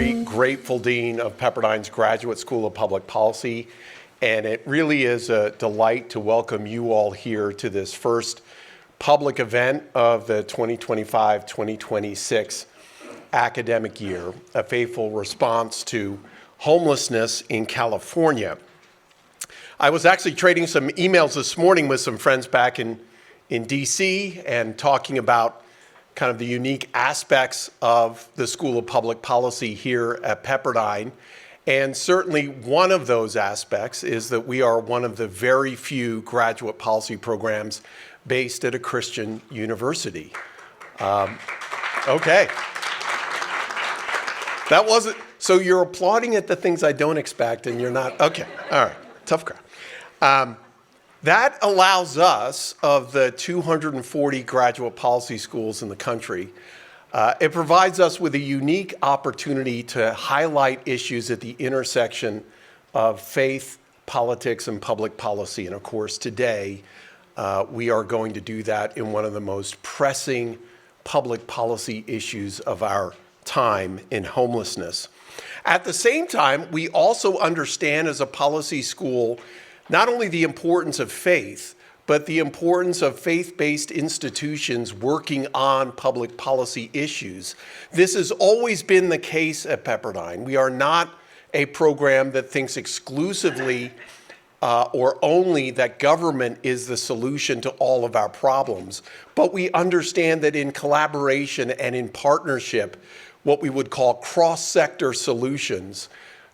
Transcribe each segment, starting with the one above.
very grateful Dean of Pepperdine's Graduate School of Public Policy, and it really is a delight to welcome you all here to this first public event of the 2025-2026 academic year, a faithful response to homelessness in California. I was actually trading some emails this morning with some friends back in DC and talking about kind of the unique aspects of the School of Public Policy here at Pepperdine. And certainly one of those aspects is that we are one of the very few graduate policy programs based at a Christian university. Okay. That wasn't, so you're applauding at the things I don't expect and you're not, okay, all right, tough crowd. That allows us, of the 240 graduate policy schools in the country, it provides us with a unique opportunity to highlight issues at the intersection of faith, politics, and public policy. And of course, today, we are going to do that in one of the most pressing public policy issues of our time in homelessness. At the same time, we also understand as a policy school not only the importance of faith, but the importance of faith-based institutions working on public policy issues. This has always been the case at Pepperdine. We are not a program that thinks exclusively or only that government is the solution to all of our problems, but we understand that in collaboration and in partnership, what we would call cross-sector solutions,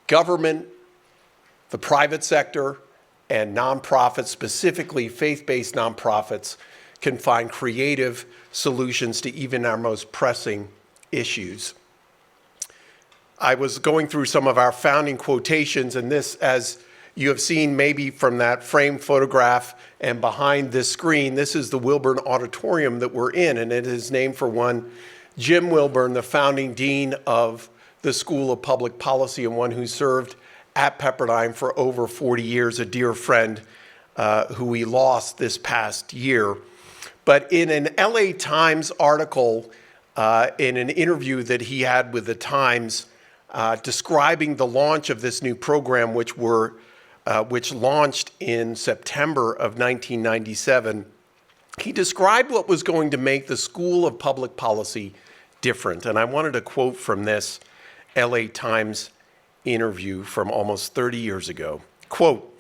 government, the private sector, and nonprofits, specifically faith-based nonprofits, can find creative solutions to even our most pressing issues. I was going through some of our founding quotations, and this, as you have seen maybe from that framed photograph and behind this screen, this is the Wilburn Auditorium that we're in, and it is named for one Jim Wilburn, the founding dean of the School of Public Policy and one who served at Pepperdine for over 40 years, a dear friend who we lost this past year. But in an LA Times article, in an interview that he had with the Times, describing the launch of this new program, which launched in September of 1997, he described what was going to make the School of Public Policy different. And I wanted to quote from this LA Times interview from almost 30 years ago. Quote,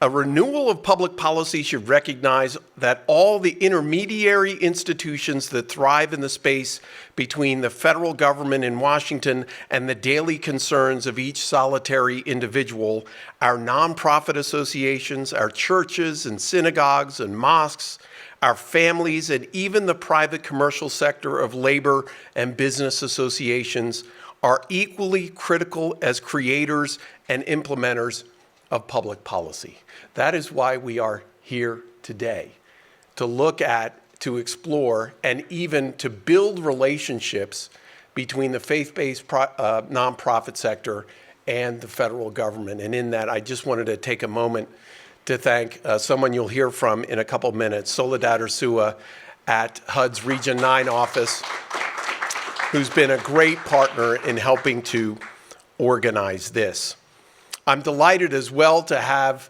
"A renewal of public policy should recognize that all the intermediary institutions that thrive in the space between the federal government in Washington and the daily concerns of each solitary individual, our nonprofit associations, our churches and synagogues and mosques, our families, and even the private commercial sector of labor and business associations are equally critical as creators and implementers of public policy." That is why we are here today, to look at, to explore, and even to build relationships between the faith-based nonprofit sector and the federal government. And in that, I just wanted to take a moment to thank someone you'll hear from in a couple minutes, Soledad Ursua at HUD's Region 9 office, who's been a great partner in helping to organize this. I'm delighted as well to have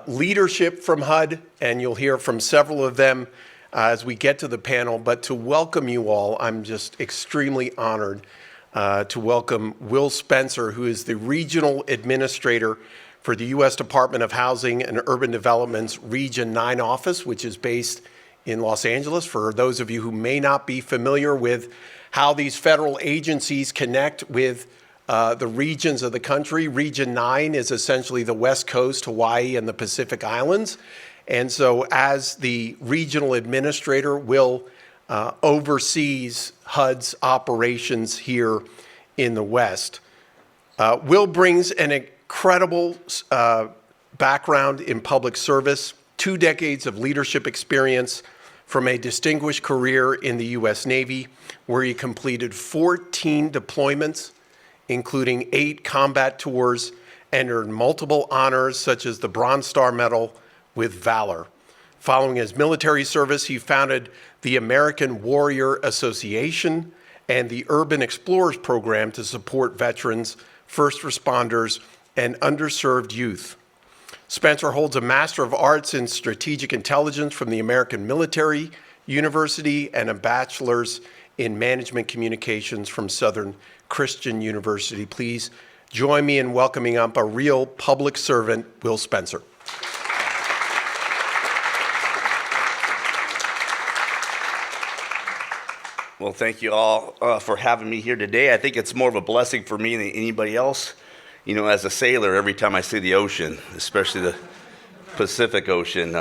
leadership from HUD, and you'll hear from several of them as we get to the panel, but to welcome you all, I'm just extremely honored to welcome Will Spencer, who is the Regional Administrator for the U.S. Department of Housing and Urban Development's Region 9 office, which is based in Los Angeles. For those of you who may not be familiar with how these federal agencies connect with the regions of the country, Region 9 is essentially the West Coast, Hawaii, and the Pacific Islands. And so as the regional administrator, Will oversees HUD's operations here in the West. Will brings an incredible background in public service, 2 decades of leadership experience from a distinguished career in the U.S. Navy, where he completed 14 deployments, including 8 combat tours, and earned multiple honors such as the Bronze Star Medal with Valor. Following his military service, he founded the American Warrior Association and the Urban Explorers Program to support veterans, first responders, and underserved youth. Spencer holds a Master of Arts in Strategic Intelligence from the American Military University and a Bachelor's in Management Communications from Southern Christian University. Please join me in welcoming up a real public servant, Will Spencer. Well, thank you all for having me here today. I think it's more of a blessing for me than anybody else. You know, as a sailor, every time I see the ocean, especially the Pacific Ocean,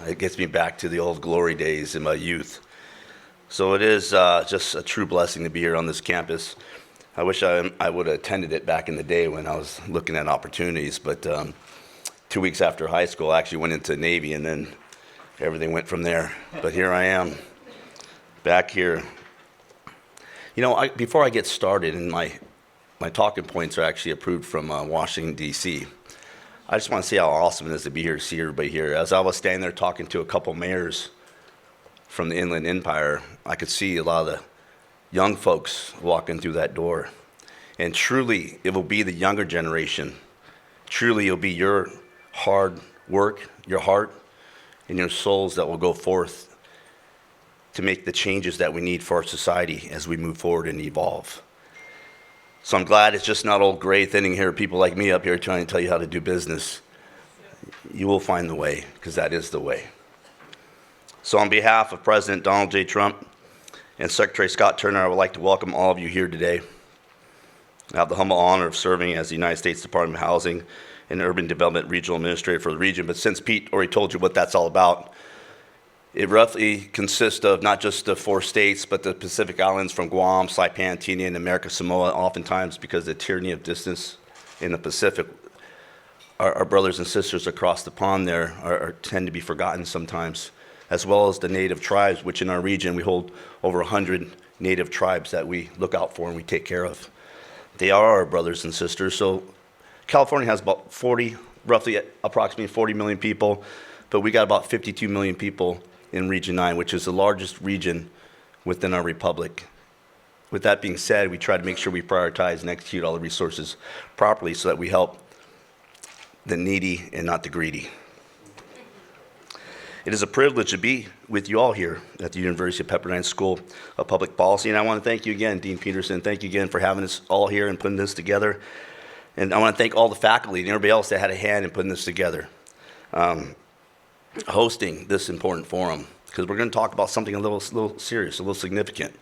it gets me back to the old glory days in my youth. So it is just a true blessing to be here on this campus. I wish I would have attended it back in the day when I was looking at opportunities, but 2 weeks after high school, I actually went into the Navy, and then everything went from there. But here I am, back here. You know, before I get started, and my talking points are actually approved from Washington, D.C., I just want to see how awesome it is to be here, to see everybody here. As I was standing there talking to a couple mayors from the Inland Empire, I could see a lot of the young folks walking through that door. And truly, it will be the younger generation. Truly, it'll be your hard work, your heart, and your souls that will go forth to make the changes that we need for our society as we move forward and evolve. So I'm glad it's just not old gray thinning hair people like me up here trying to tell you how to do business. You will find the way, because that is the way. So on behalf of President Donald J. Trump and Secretary Scott Turner, I would like to welcome all of you here today. I have the humble honor of serving as the United States Department of Housing and Urban Development Regional Administrator for the region. But since Pete already told you what that's all about, it roughly consists of not just the 4 states, but the Pacific Islands from Guam, Saipan, Tinian, and America Samoa. Oftentimes, because of the tyranny of distance in the Pacific, our brothers and sisters across the pond there tend to be forgotten sometimes, as well as the native tribes, which in our region we hold over 100 native tribes that we look out for and we take care of. They are our brothers and sisters. So California has about approximately 40 million people, but we got about 52 million people in Region 9, which is the largest region within our republic. With that being said, we try to make sure we prioritize and execute all the resources properly so that we help the needy and not the greedy. It is a privilege to be with you all here at the University of Pepperdine School of Public Policy, and I want to thank you again, Dean Peterson. Thank you again for having us all here and putting this together. And I want to thank all the faculty and everybody else that had a hand in putting this together. Hosting this important forum, because we're going to talk about something a little serious, a little significant,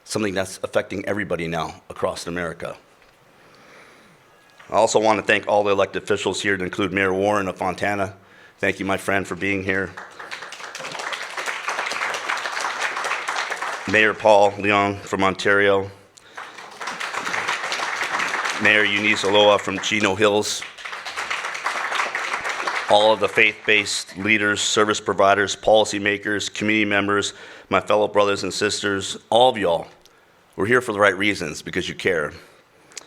something that's affecting everybody now across America. I also want to thank all the elected officials here, to include Mayor Warren of Fontana. Thank you, my friend, for being here. Mayor Paul Leon from Ontario. Mayor Eunice Aloha from Chino Hills. All of the faith-based leaders, service providers, policymakers, community members, my fellow brothers and sisters, all of y'all, we're here for the right reasons, because you care.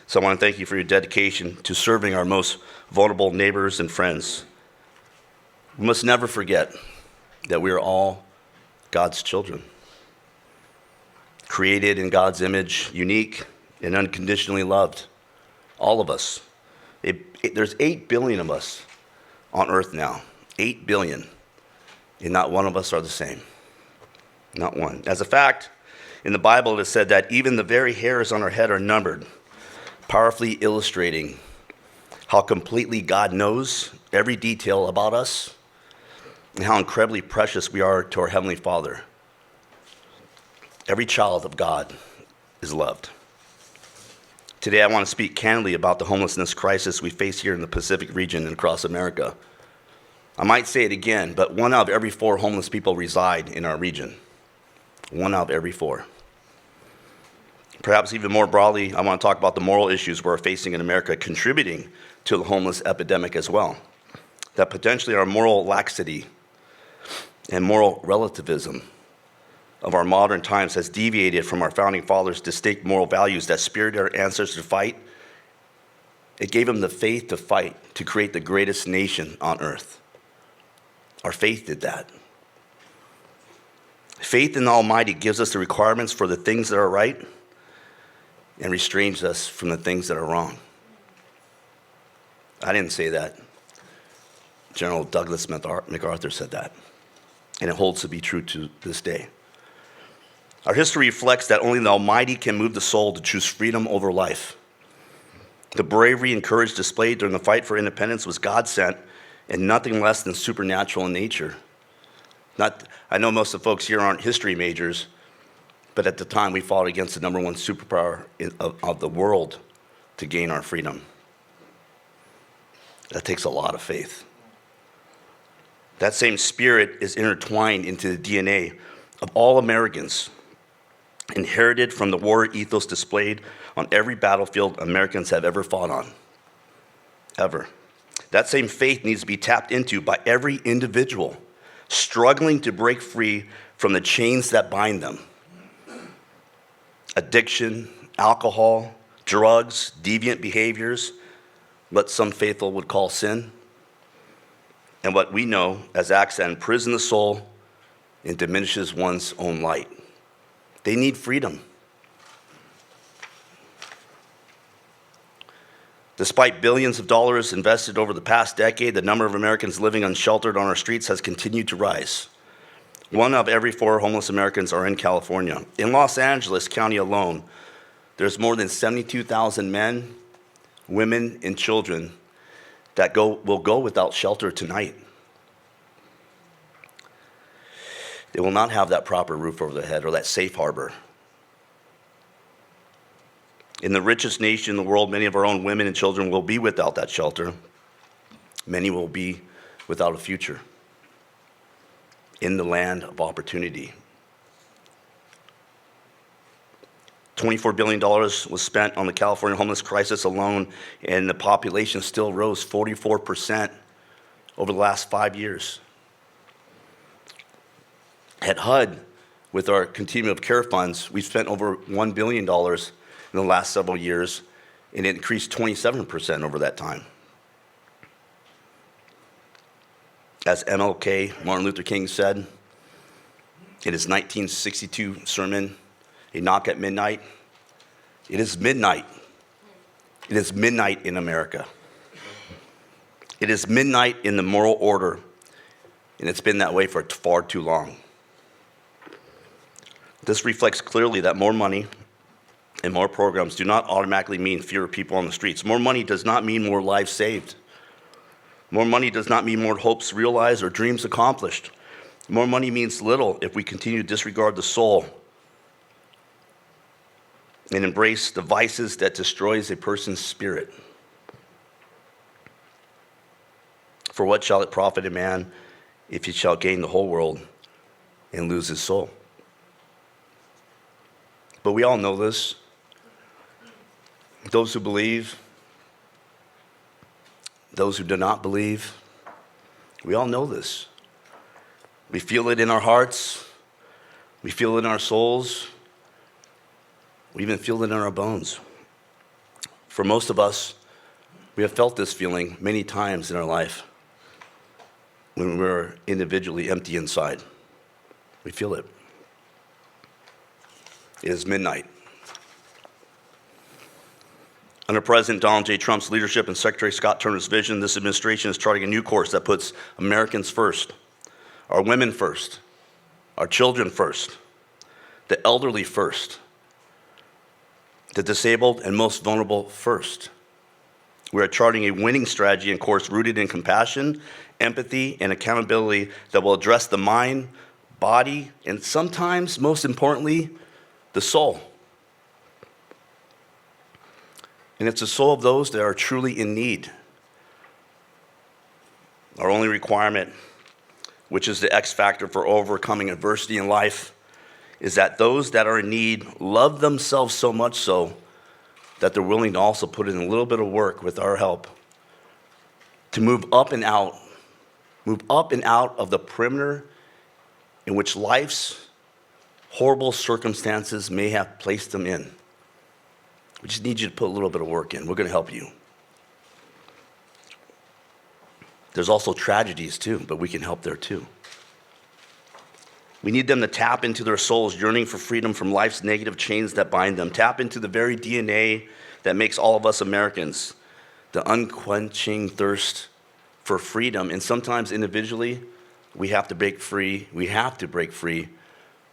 So I want to thank you for your dedication to serving our most vulnerable neighbors and friends. We must never forget that we are all God's children, created in God's image, unique and unconditionally loved. All of us. There's 8 billion of us on earth now, 8 billion, and not one of us are the same, not one. As a fact, in the Bible it is said that even the very hairs on our head are numbered, powerfully illustrating how completely God knows every detail about us and how incredibly precious we are to our Heavenly Father. Every child of God is loved. Today I want to speak candidly about the homelessness crisis we face here in the Pacific region and across America. I might say it again, but 1 out of every 4 homeless people reside in our region. 1 out of every 4. Perhaps even more broadly, I want to talk about the moral issues we're facing in America, contributing to the homeless epidemic as well. That potentially our moral laxity and moral relativism of our modern times has deviated from our founding fathers' distinct moral values that spurred our ancestors to fight. It gave them the faith to fight to create the greatest nation on earth. Our faith did that. Faith in the Almighty gives us the requirements for the things that are right and restrains us from the things that are wrong. I didn't say that. General Douglas MacArthur said that, and it holds to be true to this day. Our history reflects that only the Almighty can move the soul to choose freedom over life. The bravery and courage displayed during the fight for independence was God-sent and nothing less than supernatural in nature. I know most of the folks here aren't history majors, but at the time we fought against the number one superpower of the world to gain our freedom. That takes a lot of faith. That same spirit is intertwined into the DNA of all Americans, inherited from the warrior ethos displayed on every battlefield Americans have ever fought on. Ever. That same faith needs to be tapped into by every individual struggling to break free from the chains that bind them. Addiction, alcohol, drugs, deviant behaviors, what some faithful would call sin, and what we know as acts that imprison the soul and diminishes one's own light. They need freedom. Despite billions of dollars invested over the past decade, the number of Americans living unsheltered on our streets has continued to rise. 1 of every 4 homeless Americans are in California. In Los Angeles County alone, there's more than 72,000 men, women, and children that will go without shelter tonight. They will not have that proper roof over their head or that safe harbor. In the richest nation in the world, many of our own women and children will be without that shelter. Many will be without a future in the land of opportunity. $24 billion was spent on the California homeless crisis alone, and the population still rose 44% over the last 5 years. At HUD, with our continuum of care funds, we've spent over $1 billion in the last several years, and it increased 27% over that time. As MLK, Martin Luther King, said in his 1962 sermon, "A knock at midnight," it is midnight. It is midnight in America. It is midnight in the moral order, and it's been that way for far too long. This reflects clearly that more money and more programs do not automatically mean fewer people on the streets. More money does not mean more lives saved. More money does not mean more hopes realized or dreams accomplished. More money means little if we continue to disregard the soul and embrace the vices that destroys a person's spirit. For what shall it profit a man if he shall gain the whole world and lose his soul? But we all know this. Those who believe, those who do not believe, we all know this. We feel it in our hearts. We feel it in our souls. We even feel it in our bones. For most of us, we have felt this feeling many times in our life when we're individually empty inside. We feel it. It is midnight. Under President Donald J. Trump's leadership and Secretary Scott Turner's vision, this administration is charting a new course that puts Americans first, our women first, our children first, the elderly first, the disabled and most vulnerable first. We are charting a winning strategy and course rooted in compassion, empathy, and accountability that will address the mind, body, and sometimes, most importantly, the soul. And it's the soul of those that are truly in need. Our only requirement, which is the X factor for overcoming adversity in life, is that those that are in need love themselves so much so that they're willing to also put in a little bit of work with our help to move up and out of the perimeter in which life's horrible circumstances may have placed them in. We just need you to put a little bit of work in. We're going to help you. There's also tragedies too, but we can help there too. We need them to tap into their souls, yearning for freedom from life's negative chains that bind them. Tap into the very DNA that makes all of us Americans, the unquenching thirst for freedom. And sometimes individually, we have to break free. We have to break free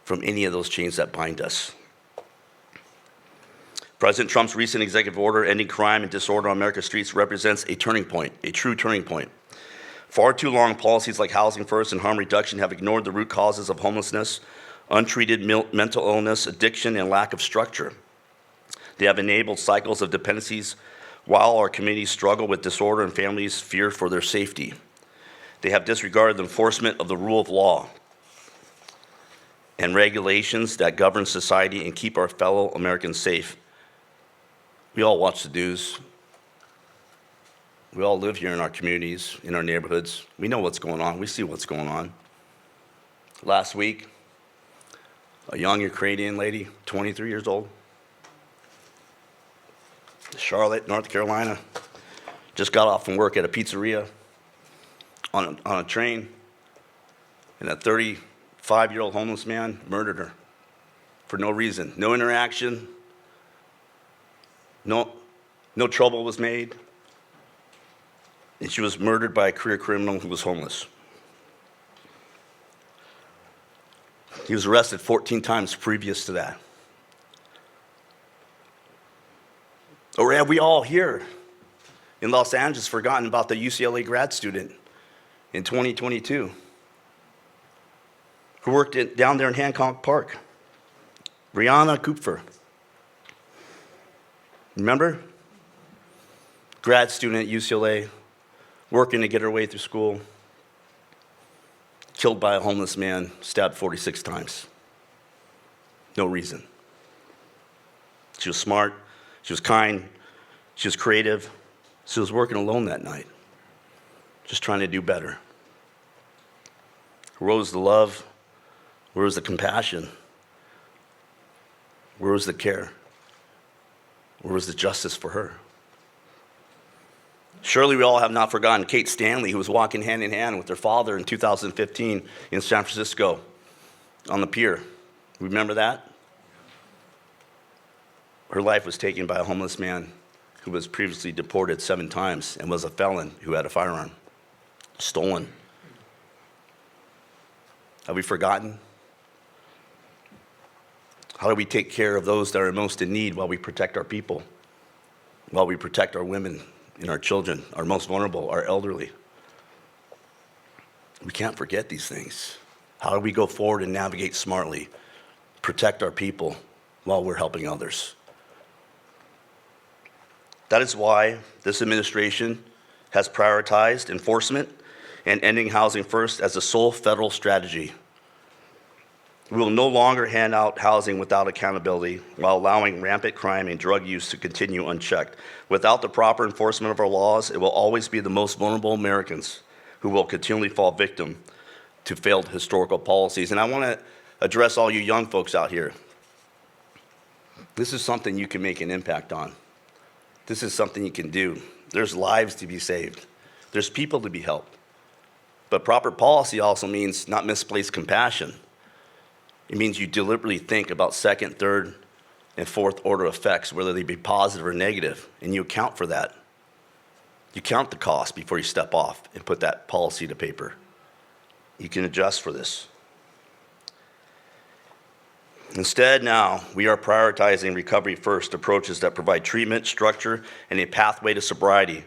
from any of those chains that bind us. President Trump's recent executive order ending crime and disorder on America's streets represents a turning point, a true turning point. Far too long, policies like Housing First and harm reduction have ignored the root causes of homelessness, untreated mental illness, addiction, and lack of structure. They have enabled cycles of dependencies while our communities struggle with disorder and families fear for their safety. They have disregarded the enforcement of the rule of law and regulations that govern society and keep our fellow Americans safe. We all watch the news. We all live here in our communities, in our neighborhoods. We know what's going on. We see what's going on. Last week, a young Ukrainian lady, 23 years old, Charlotte, North Carolina, just got off from work at a pizzeria on a train, and a 35-year-old homeless man murdered her for no reason. No interaction, no trouble was made. And she was murdered by a career criminal who was homeless. He was arrested 14 times previous to that. Or have we all here in Los Angeles forgotten about the UCLA grad student in 2022 who worked down there in Hancock Park? Brianna Kupfer. Remember? Grad student at UCLA, working to get her way through school, killed by a homeless man, stabbed 46 times. No reason. She was smart, she was kind, she was creative. She was working alone that night, just trying to do better. Where was the love? Where was the compassion? Where was the care? Where was the justice for her? Surely we all have not forgotten Kate Stanley, who was walking hand in hand with her father in 2015 in San Francisco on the pier. Remember that? Her life was taken by a homeless man who was previously deported 7 times and was a felon who had a firearm stolen. Have we forgotten? How do we take care of those that are most in need while we protect our people, while we protect our women and our children, our most vulnerable, our elderly? We can't forget these things. How do we go forward and navigate smartly, protect our people while we're helping others? That is why this administration has prioritized enforcement and ending Housing First as the sole federal strategy. We will no longer hand out housing without accountability while allowing rampant crime and drug use to continue unchecked. Without the proper enforcement of our laws, it will always be the most vulnerable Americans who will continually fall victim to failed historical policies. And I want to address all you young folks out here. This is something you can make an impact on. This is something you can do. There's lives to be saved. There's people to be helped. But proper policy also means not misplaced compassion. It means you deliberately think about second, third, and fourth order effects, whether they be positive or negative, and you account for that. You count the cost before you step off and put that policy to paper. You can adjust for this. Instead, now, we are prioritizing recovery first approaches that provide treatment, structure, and a pathway to sobriety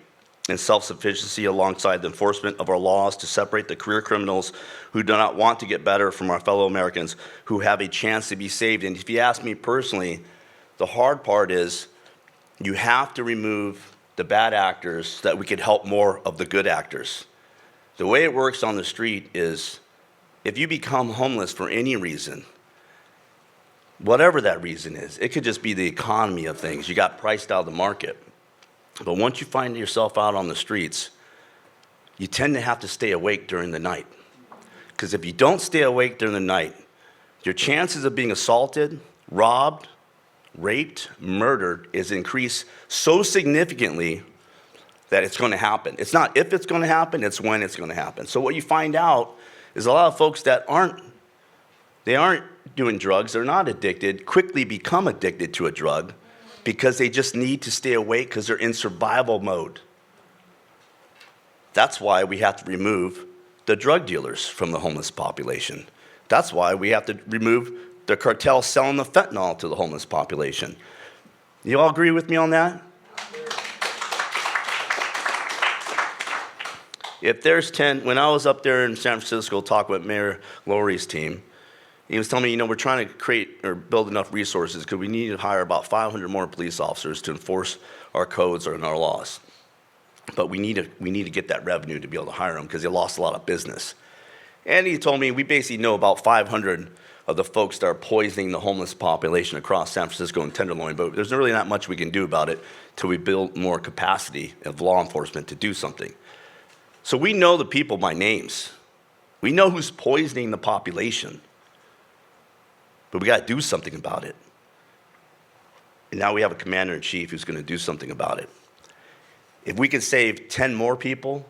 and self-sufficiency alongside the enforcement of our laws to separate the career criminals who do not want to get better from our fellow Americans who have a chance to be saved. And if you ask me personally, the hard part is you have to remove the bad actors so that we can help more of the good actors. The way it works on the street is if you become homeless for any reason, whatever that reason is, it could just be the economy of things. You got priced out of the market. But once you find yourself out on the streets, you tend to have to stay awake during the night. Because if you don't stay awake during the night, your chances of being assaulted, robbed, raped, murdered is increased so significantly that it's going to happen. It's not if it's going to happen, it's when it's going to happen. So what you find out is a lot of folks that aren't They aren't doing drugs. They're not addicted, quickly become addicted to a drug because they just need to stay awake because they're in survival mode. That's why we have to remove the drug dealers from the homeless population. That's why we have to remove the cartel selling the fentanyl to the homeless population. You all agree with me on that? If there's 10, when I was up there in San Francisco talking with Mayor Lori's team, he was telling me, we're trying to create or build enough resources because we need to hire about 500 more police officers to enforce our codes and our laws. But we need to get that revenue to be able to hire them because they lost a lot of business. And he told me we basically know about 500 of the folks that are poisoning the homeless population across San Francisco and Tenderloin, but there's really not much we can do about it till we build more capacity of law enforcement to do something. So we know the people by names. We know who's poisoning the population. But we got to do something about it. And now we have a commander-in-chief who's going to do something about it. If we can save 10 more people,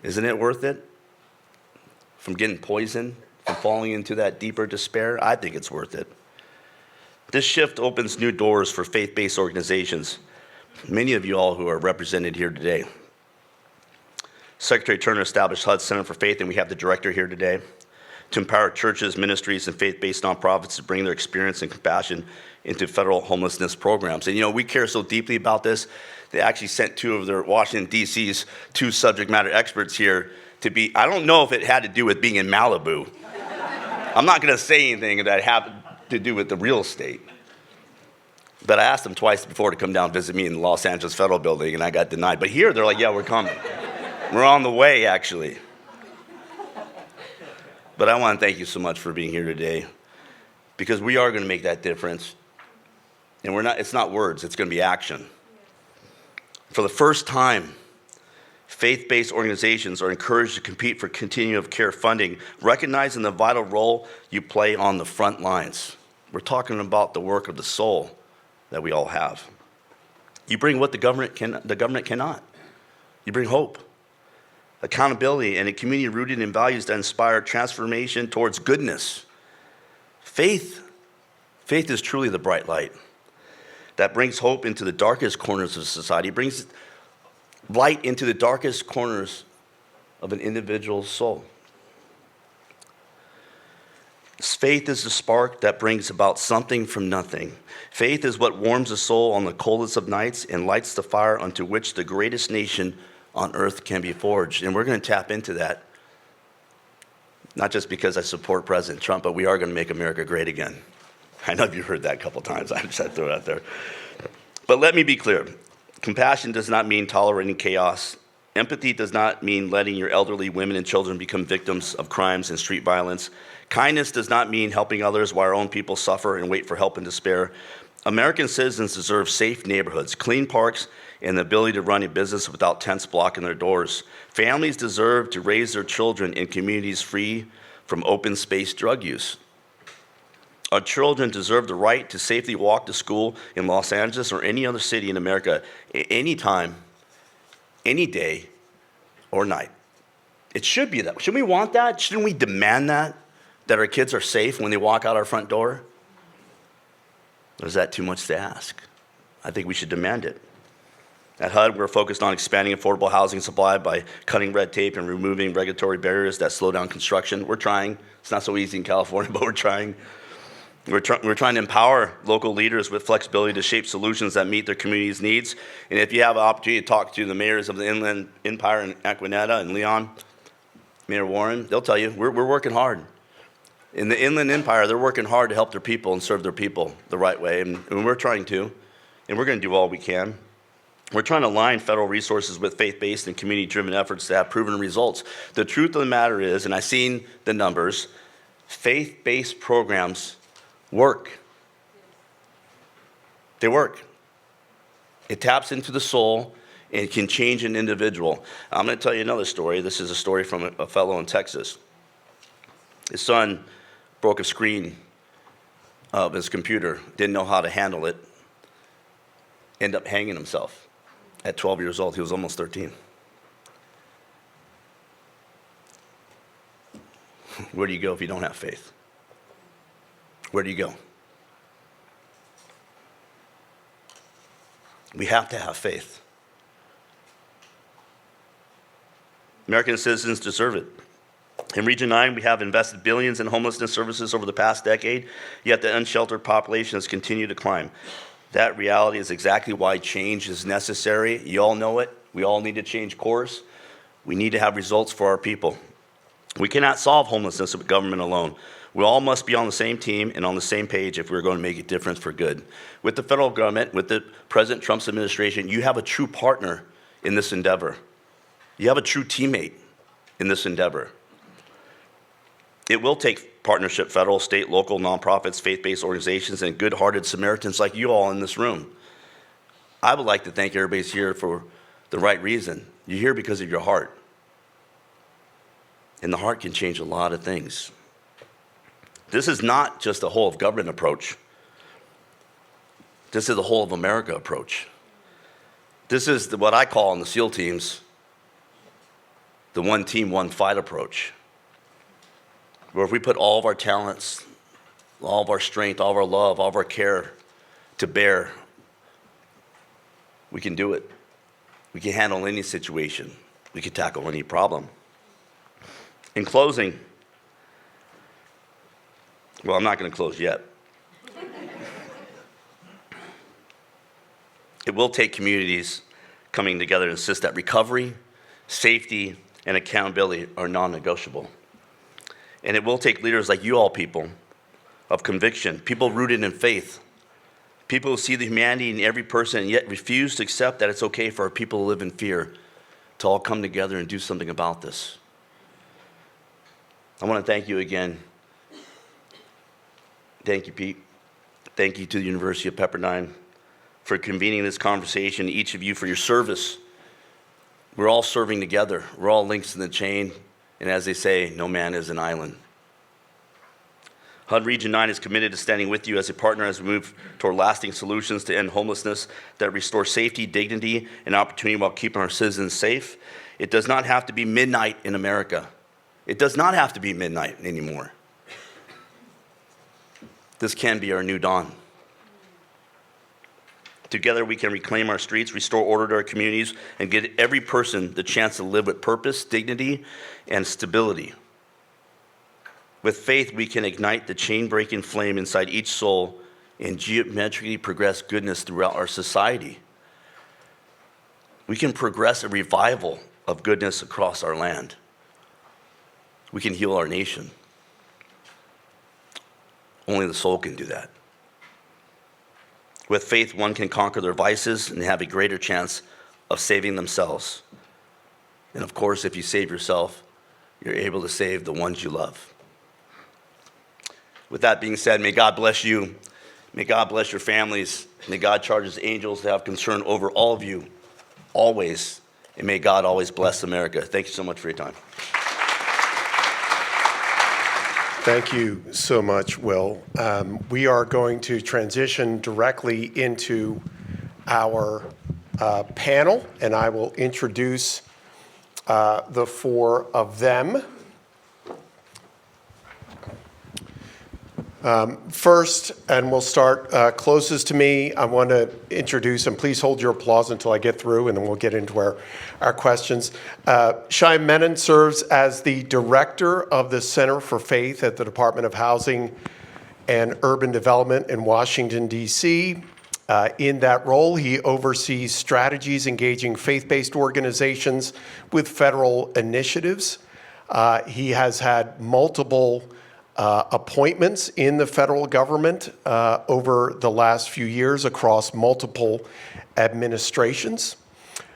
isn't it worth it? From getting poisoned, from falling into that deeper despair, I think it's worth it. This shift opens new doors for faith-based organizations, many of you all who are represented here today. Secretary Turner established HUD Center for Faith, and we have the director here today, to empower churches, ministries, and faith-based nonprofits to bring their experience and compassion into federal homelessness programs. And we care so deeply about this, they actually sent two of their Washington, D.C.'s two subject matter experts here to be, I don't know if it had to do with being in Malibu. I'm not going to say anything that had to do with the real estate. But I asked them twice before to come down and visit me in the Los Angeles Federal Building, and I got denied. But here, they're like, yeah, we're coming. We're on the way, actually. But I want to thank you so much for being here today, because we are going to make that difference. And it's not words, it's going to be action. For the first time, faith-based organizations are encouraged to compete for continuum of care funding, recognizing the vital role you play on the front lines. We're talking about the work of the soul that we all have. You bring what the government cannot. You bring hope, accountability, and a community rooted in values that inspire transformation towards goodness. Faith is truly the bright light that brings hope into the darkest corners of society, brings light into the darkest corners of an individual's soul. Faith is the spark that brings about something from nothing. Faith is what warms the soul on the coldest of nights and lights the fire unto which the greatest nation on earth can be forged. And we're going to tap into that, not just because I support President Trump, but we are going to make America great again. I know you've heard that a couple times. I just had to throw it out there. But let me be clear. Compassion does not mean tolerating chaos. Empathy does not mean letting your elderly women and children become victims of crimes and street violence. Kindness does not mean helping others while our own people suffer and wait for help in despair. American citizens deserve safe neighborhoods, clean parks, and the ability to run a business without tents blocking their doors. Families deserve to raise their children in communities free from open space drug use. Our children deserve the right to safely walk to school in Los Angeles or any other city in America, anytime, any day, or night. It should be that. Shouldn't we want that? Shouldn't we demand that our kids are safe when they walk out our front door? Or is that too much to ask? I think we should demand it. At HUD, we're focused on expanding affordable housing supply by cutting red tape and removing regulatory barriers that slow down construction. We're trying. It's not so easy in California, but we're trying. We're trying to empower local leaders with flexibility to shape solutions that meet their community's needs. And if you have an opportunity to talk to the mayors of the Inland Empire in Aquinneta and Leon, Mayor Warren, they'll tell you, we're working hard. In the Inland Empire, they're working hard to help their people and serve their people the right way. And we're trying to, and we're going to do all we can. We're trying to align federal resources with faith-based and community-driven efforts that have proven results. The truth of the matter is, and I've seen the numbers, faith-based programs work. They work. It taps into the soul and can change an individual. I'm going to tell you another story. This is a story from a fellow in Texas. His son broke a screen of his computer, didn't know how to handle it, ended up hanging himself at 12 years old. He was almost 13. Where do you go if you don't have faith? where do you go? We have to have faith. American citizens deserve it. In Region 9, we have invested billions in homelessness services over the past decade, yet the unsheltered population has continued to climb. That reality is exactly why change is necessary. You all know it. We all need to change course. We need to have results for our people. We cannot solve homelessness with government alone. We all must be on the same team and on the same page if we're going to make a difference for good. With the federal government, with the President Trump's administration, you have a true partner in this endeavor. You have a true teammate in this endeavor. It will take partnership, federal, state, local, nonprofits, faith-based organizations, and good-hearted Samaritans like you all in this room. I would like to thank everybody's here for the right reason. You're here because of your heart. And the heart can change a lot of things. This is not just a whole of government approach. This is a whole of America approach. This is what I call in the SEAL teams, the one team, one fight approach. Where if we put all of our talents, all of our strength, all of our love, all of our care to bear, we can do it. We can handle any situation. We can tackle any problem. In closing, well, I'm not going to close yet. It will take communities coming together to insist that recovery, safety, and accountability are non-negotiable. And it will take leaders like you all people of conviction, people rooted in faith, people who see the humanity in every person and yet refuse to accept that it's okay for our people to live in fear, to all come together and do something about this. I want to thank you again. Thank you, Pete. Thank you to the University of Pepperdine for convening this conversation, each of you for your service. We're all serving together. We're all links in the chain. And as they say, no man is an island. HUD Region 9 is committed to standing with you as a partner as we move toward lasting solutions to end homelessness that restore safety, dignity, and opportunity while keeping our citizens safe. It does not have to be midnight in America. It does not have to be midnight anymore. This can be our new dawn. Together we can reclaim our streets, restore order to our communities, and give every person the chance to live with purpose, dignity, and stability. With faith, we can ignite the chain-breaking flame inside each soul and geometrically progress goodness throughout our society. We can progress a revival of goodness across our land. We can heal our nation. Only the soul can do that. With faith, one can conquer their vices and have a greater chance of saving themselves. And of course, if you save yourself, you're able to save the ones you love. With that being said, may God bless you. May God bless your families. May God charge his angels to have concern over all of you, always. And may God always bless America. Thank you so much for your time. Thank you so much, Will. We are going to transition directly into our panel, and I will introduce the four of them. First, and we'll start closest to me, I want to introduce, and please hold your applause until I get through, and then we'll get into our questions. Shai Menon serves as the director of the Center for Faith at the Department of Housing and Urban Development in Washington, D.C. In that role, he oversees strategies engaging faith-based organizations with federal initiatives. He has had multiple appointments in the federal government over the last few years across multiple administrations.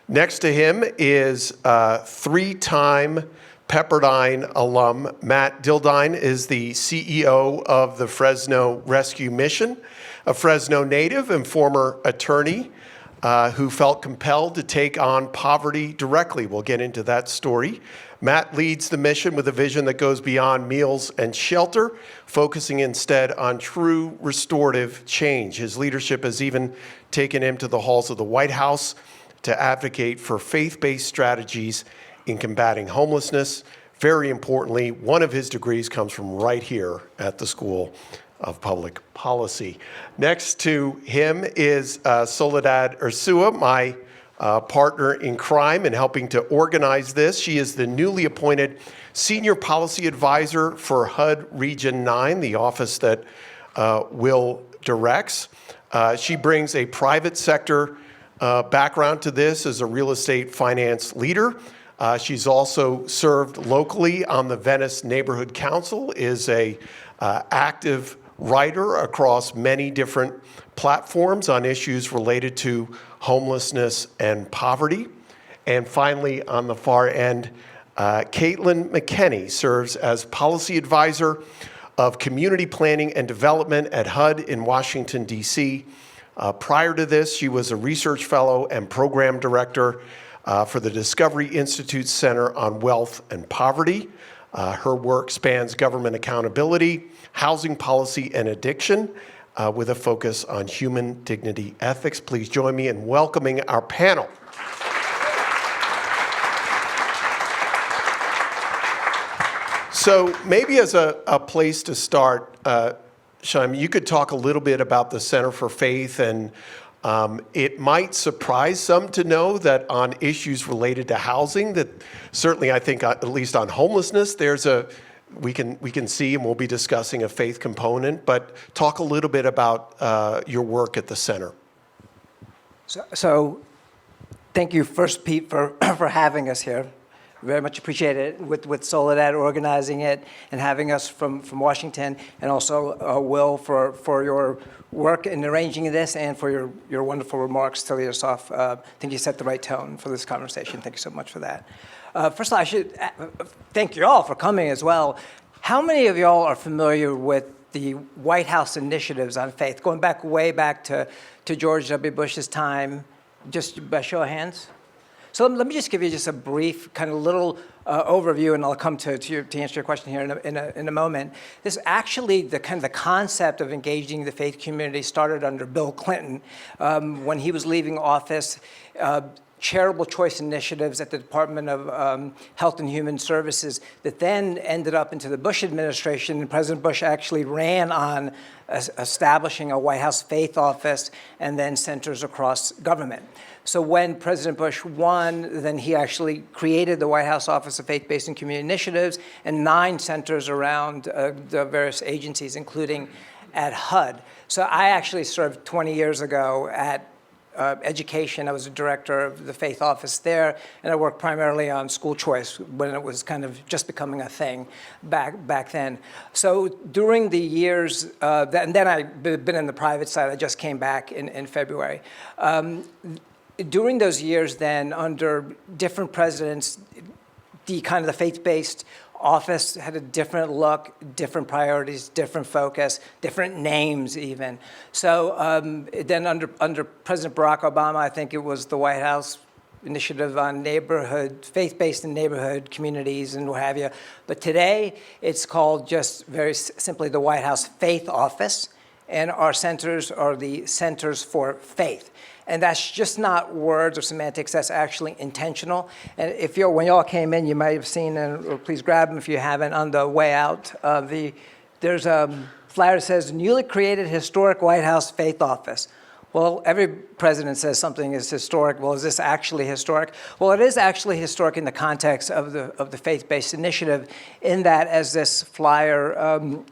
Next to him is three-time Pepperdine alum Matt Dildine is the CEO of the Fresno Rescue Mission, a Fresno native and former attorney who felt compelled to take on poverty directly. We'll get into that story. Matt leads the mission with a vision that goes beyond meals and shelter, focusing instead on true restorative change. His leadership has even taken him to the halls of the White House to advocate for faith-based strategies in combating homelessness. Very importantly, one of his degrees comes from right here at the School of Public Policy. Next to him is Soledad Ursua, my partner in crime in helping to organize this. She is the newly appointed Senior Policy Advisor for HUD Region 9, the office that Will directs. She brings a private sector background to this as a real estate finance leader. She's also served locally on the Venice Neighborhood Council, is a active writer across many different platforms on issues related to homelessness and poverty. And finally, on the far end, Caitlin McKenney serves as policy advisor of community planning and development at HUD in Washington, D.C. Prior to this, she was a research fellow and program director for the Discovery Institute Center on Wealth and Poverty. Her work spans government accountability, housing policy, and addiction, with a focus on human dignity ethics. Please join me in welcoming our panel. So maybe as a place to start, Shaim, you could talk a little bit about the Center for Faith, and it might surprise some to know that on issues related to housing, that certainly I think at least on homelessness, we can see, and we'll be discussing a faith component, but talk a little bit about your work at the center. So thank you first, Pete, for having us here. Very much appreciate it with Soledad organizing it and having us from Washington, and also Will for your work in arranging this and for your wonderful remarks to lead us off. I think you set the right tone for this conversation. Thank you so much for that. First of all, I should thank you all for coming as well. How many of y'all are familiar with the White House initiatives on faith, going way back to George W. Bush's time, just by show of hands? So let me just give you just a brief kind of little overview, and I'll come to answer your question here in a moment. This actually, the concept of engaging the faith community started under Bill Clinton when he was leaving office. Charitable choice initiatives at the Department of Health and Human Services that then ended up into the Bush administration, and President Bush actually ran on establishing a White House faith office and then centers across government. So when President Bush won, then he actually created the White House Office of Faith-Based and Community Initiatives and 9 centers around the various agencies, including at HUD. So I actually served 20 years ago at education. I was a director of the faith office there, and I worked primarily on school choice when it was kind of just becoming a thing back then. So during the years, and then I've been in the private side. I just came back in February. During those years then, under different presidents, the faith-based office had a different look, different priorities, different focus, different names even. So then under President Barack Obama, I think it was the White House Initiative on neighborhood, faith-based and neighborhood communities and what have you. But today, it's called just very simply the White House Faith Office, and our centers are the Centers for Faith. And that's just not words or semantics, that's actually intentional. And when y'all came in, you might have seen, or please grab them if you haven't, on the way out, there's a flyer that says, newly created historic White House Faith Office. Well, every president says something is historic. Well, is this actually historic? Well, it is actually historic in the context of the faith-based initiative, in that, as this flyer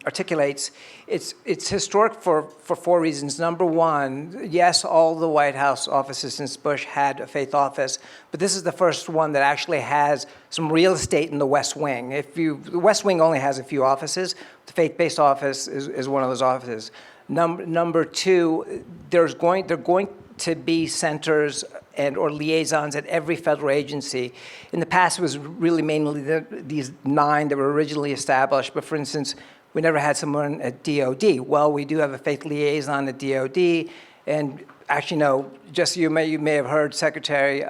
articulates, it's historic for 4 reasons. Number one, yes, all the White House offices since Bush had a faith office, but this is the first one that actually has some real estate in the West Wing. The West Wing only has a few offices. The faith-based office is one of those offices. Number two, they're going to be centers or liaisons at every federal agency. In the past, it was really mainly these 9 that were originally established. But for instance, we never had someone at DOD. Well, we do have a faith liaison at DOD, and actually, no, just you may have heard Secretary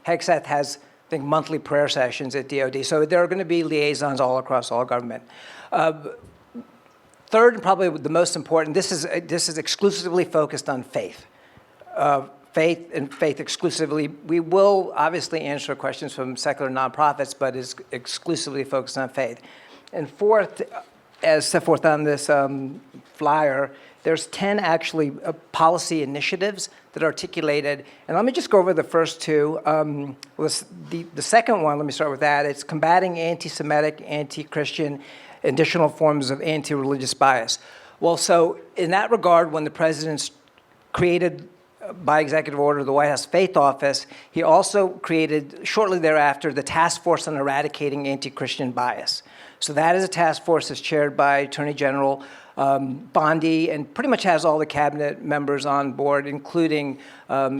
Hegseth has, I think, monthly prayer sessions at DOD. So there are going to be liaisons all across all government. Third, and probably the most important, this is exclusively focused on faith. Faith and faith exclusively. We will obviously answer questions from secular nonprofits, but is exclusively focused on faith. And fourth, as set forth on this flyer, there's 10 actually policy initiatives that are articulated. And let me just go over the first two. The second one, let me start with that. It's combating anti-Semitic, anti-Christian, additional forms of anti-religious bias. Well, so in that regard, when the president created by executive order the White House Faith Office, he also created shortly thereafter the Task Force on Eradicating Anti-Christian Bias. So that is a task force that's chaired by Attorney General Bondi, and pretty much has all the cabinet members on board, including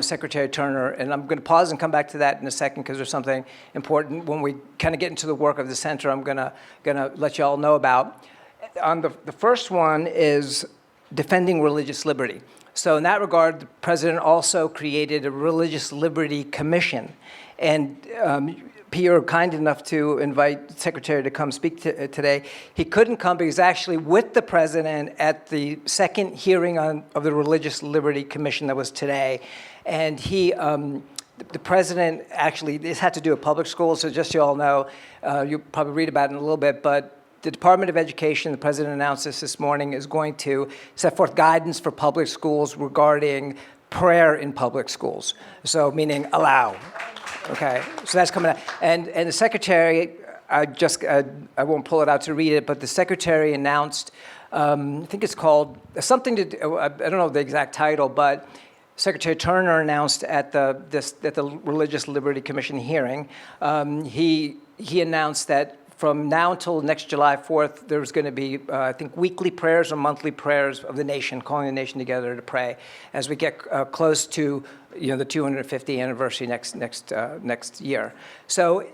Secretary Turner. And I'm going to pause and come back to that in a second because there's something important when we kind of get into the work of the center I'm going to let you all know about. On the first one is defending religious liberty. So in that regard, the president also created a Religious Liberty Commission. And Peter, kind enough to invite the secretary to come speak today. He couldn't come because actually with the president at the second hearing of the Religious Liberty Commission that was today. And the president actually, this had to do with public schools, so just so you all know, you'll probably read about it in a little bit, but the Department of Education, the president announced this morning, is going to set forth guidance for public schools regarding prayer in public schools. So meaning allow. Okay, so that's coming out. And the secretary, I won't pull it out to read it, but the secretary announced, I think it's called something to, I don't know the exact title, but Secretary Turner announced at the Religious Liberty Commission hearing, he announced that from now until next July 4th, there's going to be, I think, weekly prayers or monthly prayers of the nation, calling the nation together to pray as we get close to, the 250th anniversary next year. So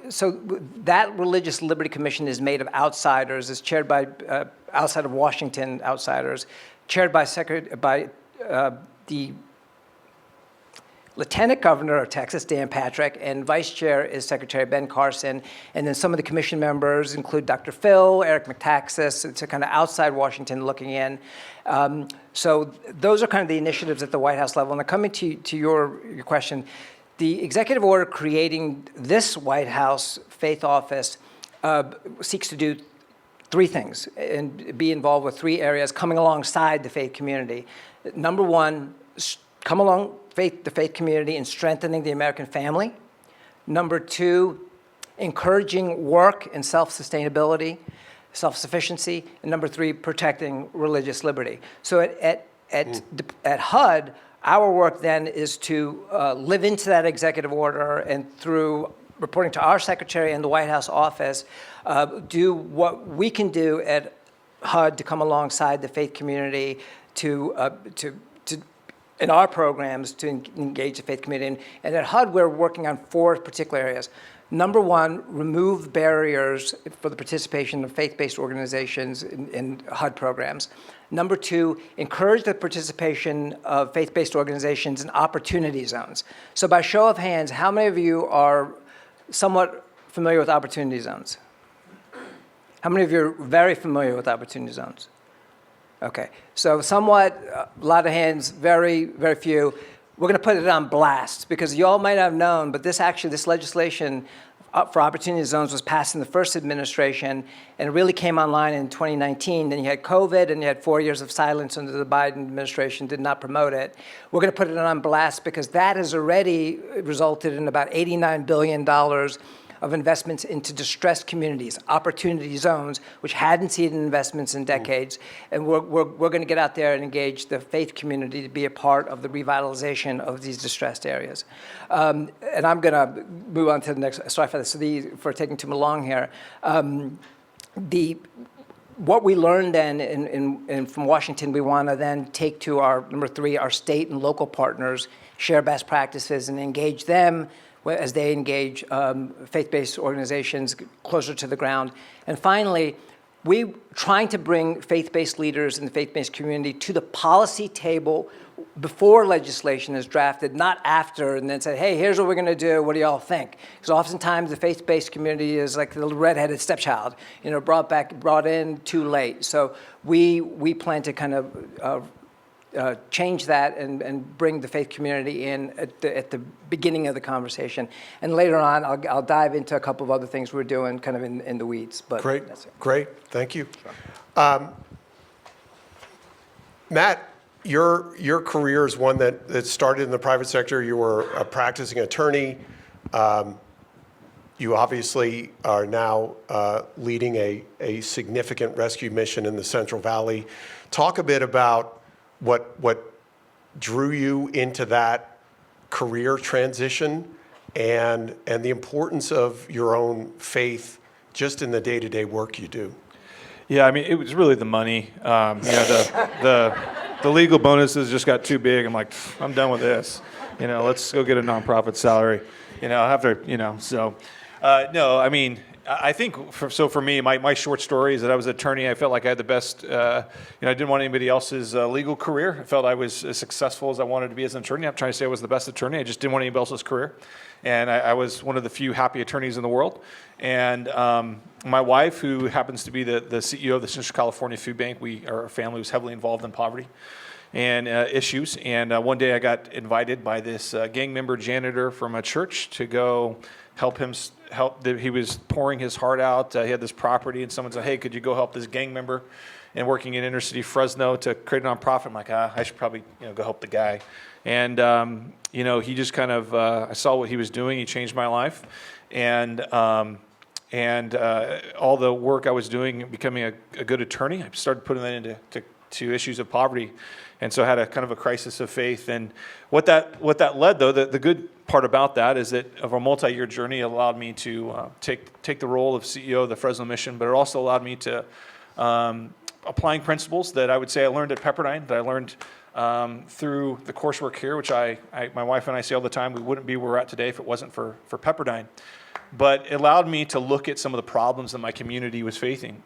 that Religious Liberty Commission is made of outsiders. It's chaired by outside of Washington outsiders, chaired by the Lieutenant Governor of Texas, Dan Patrick, and Vice Chair is Secretary Ben Carson. And then some of the commission members include Dr. Phil, Eric McTaxis. It's a kind of outside Washington looking in. So those are kind of the initiatives at the White House level. And coming to your question, the executive order creating this White House Faith Office seeks to do three things and be involved with three areas coming alongside the faith community. Number one, come along the faith community in strengthening the American family. Number two, encouraging work and self-sustainability, self-sufficiency. And number three, protecting religious liberty. So at HUD, our work then is to live into that executive order and through reporting to our secretary and the White House office, do what we can do at HUD to come alongside the faith community in our programs to engage the faith community. And at HUD, we're working on four particular areas. Number one, remove barriers for the participation of faith-based organizations in HUD programs. Number two, encourage the participation of faith-based organizations in opportunity zones. So by show of hands, how many of you are somewhat familiar with opportunity zones? How many of you are very familiar with opportunity zones? Okay, so somewhat, a lot of hands, very, very few. We're going to put it on blast because you all might have known, but this legislation for opportunity zones was passed in the first administration, and it really came online in 2019. Then you had COVID, and you had 4 years of silence under the Biden administration, did not promote it. We're going to put it on blast because that has already resulted in about $89 billion of investments into distressed communities, opportunity zones, which hadn't seen investments in decades. And we're going to get out there and engage the faith community to be a part of the revitalization of these distressed areas. And I'm going to move on to the next, sorry for this, for taking too long here. What we learned then from Washington, we want to then take to our, number three, our state and local partners, share best practices and engage them as they engage faith-based organizations closer to the ground. And finally, we trying to bring faith-based leaders in the faith-based community to the policy table before legislation is drafted, not after, and then say, hey, here's what we're going to do. What do y'all think? Because oftentimes the faith-based community is like the redheaded stepchild, brought in too late. So we plan to kind of change that and bring the faith community in at the beginning of the conversation. And later on, I'll dive into a couple of other things we're doing kind of in the weeds. But Great, that's it. great, thank you. Sure. Matt, your career is one that started in the private sector. You were a practicing attorney. You obviously are now leading a significant rescue mission in the Central Valley. Talk a bit about what drew you into that career transition and the importance of your own faith just in the day-to-day work you do. Yeah, I mean, it was really the money. The legal bonuses just got too big. I'm like, I'm done with this. Let's go get a nonprofit salary. No, I mean, I think for me, my short story is that I was an attorney. I felt like I had the best. I didn't want anybody else's legal career. I felt I was as successful as I wanted to be as an attorney. I'm trying to say I was the best attorney. I just didn't want anybody else's career, and I was one of the few happy attorneys in the world. And my wife, who happens to be the CEO of the Central California Food Bank, our family was heavily involved in poverty and issues. And one day I got invited by this gang member janitor from a church to go help him. He was pouring his heart out. He had this property, and someone said, "Hey, could you go help this gang member?" And working in inner city Fresno to create a nonprofit. I'm like, I should probably go help the guy. And he just kind of I saw what he was doing. He changed my life, and all the work I was doing, becoming a good attorney, I started putting that into issues of poverty. And so I had a kind of a crisis of faith. And what that led, though, the good part about that is that of a multi-year journey, it allowed me to take the role of CEO of the Fresno Mission, but it also allowed me to applying principles that I would say I learned at Pepperdine, that I learned through the coursework here, which my wife and I say all the time, we wouldn't be where we're at today if it wasn't for Pepperdine. But it allowed me to look at some of the problems that my community was facing,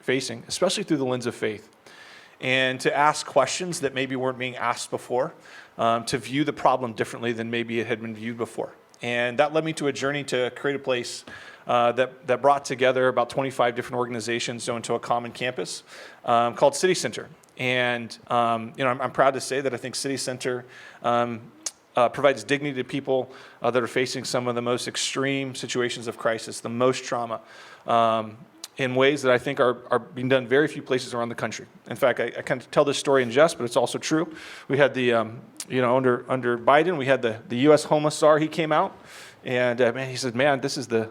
especially through the lens of faith, and to ask questions that maybe weren't being asked before, to view the problem differently than maybe it had been viewed before. And that led me to a journey to create a place that brought together about 25 different organizations into a common campus called City Center. And I'm proud to say that I think City Center provides dignity to people that are facing some of the most extreme situations of crisis, the most trauma, in ways that I think are being done very few places around the country. In fact, I kind of tell this story in jest, but it's also true. We had the, under Biden, we had the U.S. homeless czar. He came out, and he said, "Man, this is the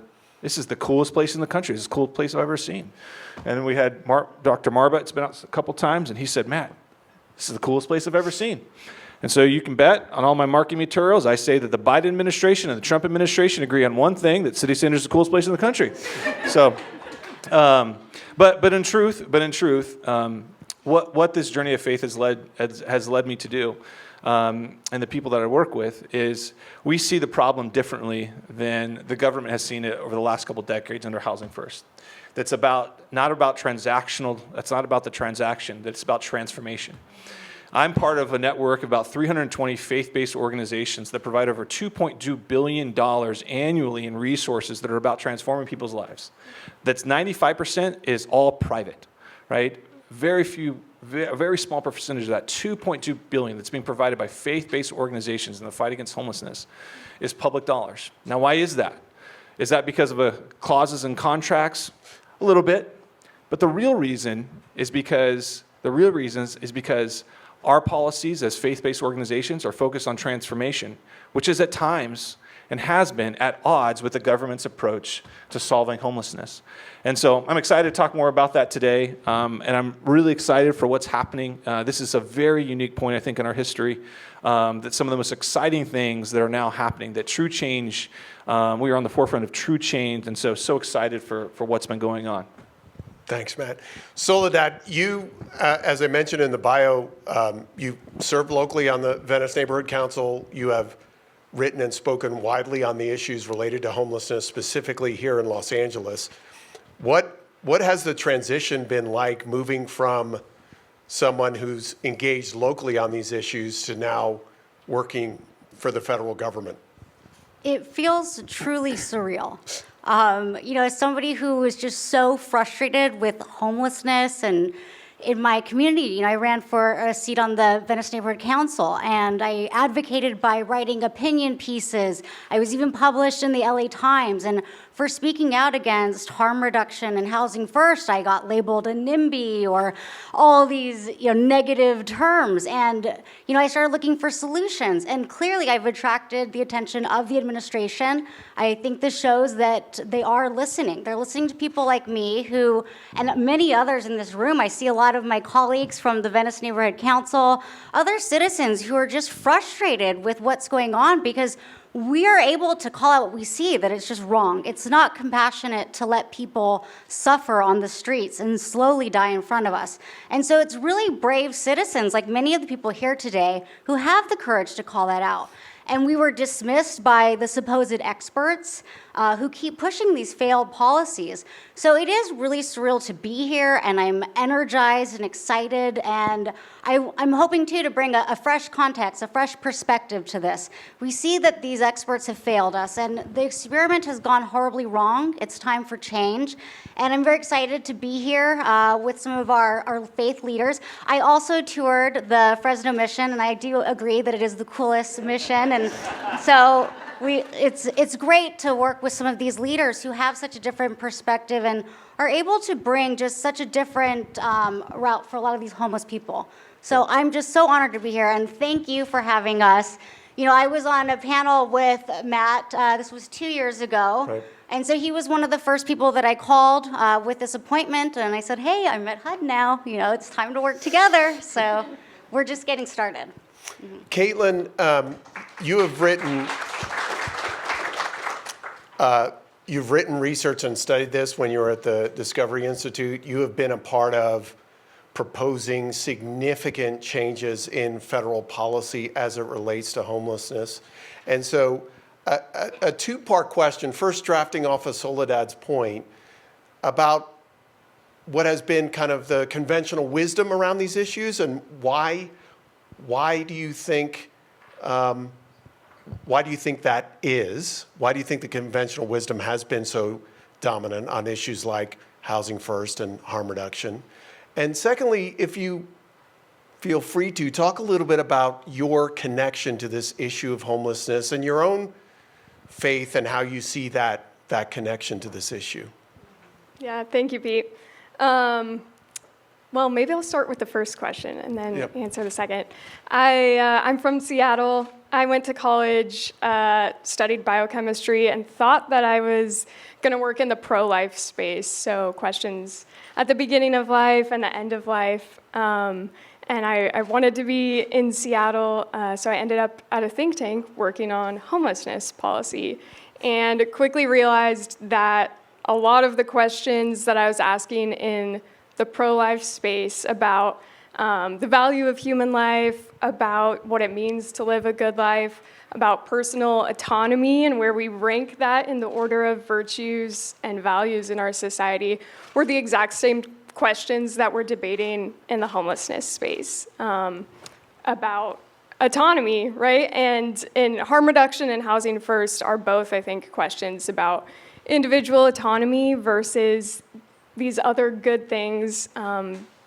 coolest place in the country. This is the coolest place I've ever seen." And then we had Dr. Marba. It's been out a couple times, and he said, "Matt, this is the coolest place I've ever seen." And so you can bet on all my marketing materials, I say that the Biden administration and the Trump administration agree on one thing, that City Center is the coolest place in the country. So. But in truth, what this journey of faith has led me to do, and the people that I work with, is we see the problem differently than the government has seen it over the last couple decades under Housing First. That's not about transactional. That's not about the transaction. That's about transformation. I'm part of a network of about 320 faith-based organizations that provide over $2.2 billion annually in resources that are about transforming people's lives. That's 95% is all private, right? A very small percentage of that $2.2 billion that's being provided by faith-based organizations in the fight against homelessness is public dollars. Now, why is that? Is that because of clauses in contracts? A little bit. But the real reason is because our policies as faith-based organizations are focused on transformation, which is at times and has been at odds with the government's approach to solving homelessness. And so I'm excited to talk more about that today, and I'm really excited for what's happening. This is a very unique point, I think, in our history, that some of the most exciting things that are now happening, that true change, we are on the forefront of true change, and so excited for what's been going on. Thanks, Matt. Soledad, you, as I mentioned in the bio, you served locally on the Venice Neighborhood Council. You have written and spoken widely on the issues related to homelessness, specifically here in Los Angeles. What has the transition been like, moving from someone who's engaged locally on these issues to now working for the federal government? It feels truly surreal. As somebody who was just so frustrated with homelessness and in my community, I ran for a seat on the Venice Neighborhood Council, and I advocated by writing opinion pieces. I was even published in the LA Times, and for for speaking out against harm reduction and housing first, I got labeled a NIMBY or all these negative terms. And I started looking for solutions. And clearly, I've attracted the attention of the administration. I think this shows that they are listening. They're listening to people like me who, and many others in this room. I see a lot of my colleagues from the Venice Neighborhood Council, other citizens who are just frustrated with what's going on because we are able to call out what we see, that it's just wrong. It's not compassionate to let people suffer on the streets and slowly die in front of us. And so it's really brave citizens, like many of the people here today, who have the courage to call that out. And we were dismissed by the supposed experts who keep pushing these failed policies. So it is really surreal to be here, and I'm energized and excited, and I'm hoping, too, to bring a fresh context, a fresh perspective to this. We see that these experts have failed us, and the experiment has gone horribly wrong. It's time for change, and I'm very excited to be here with some of our faith leaders. I also toured the Fresno mission, and I do agree that it is the coolest mission, and so it's great to work with some of these leaders who have such a different perspective and are able to bring just such a different route for a lot of these homeless people. So I'm just so honored to be here, and thank you for having us. I was on a panel with Matt, this was 2 years ago, Right. And so he was one of the first people that I called with this appointment, and I said, hey, I'm at HUD now, it's time to work together, so we're just getting started. Caitlin, you've written research and studied this when you were at the Discovery Institute. You have been a part of proposing significant changes in federal policy as it relates to homelessness. And so a two-part question, first drafting off of Soledad's point about what has been kind of the conventional wisdom around these issues, and why do you think that is? Why do you think the conventional wisdom has been so dominant on issues like housing first and harm reduction? And secondly, if you feel free to, talk a little bit about your connection to this issue of homelessness and your own faith and how you see that connection to this issue. Yeah, thank you, Pete. Well, maybe I'll start with the first question and then answer the second. I'm from Seattle. I went to college, studied biochemistry, and thought that I was going to work in the pro-life space, so questions at the beginning of life and the end of life. And I wanted to be in Seattle, so I ended up at a think tank working on homelessness policy, and quickly realized that a lot of the questions that I was asking in the pro-life space about the value of human life, about what it means to live a good life, about personal autonomy and where we rank that in the order of virtues and values in our society, were the exact same questions that we're debating in the homelessness space about autonomy, right? And in harm reduction and housing first are both, I think, questions about individual autonomy versus these other good things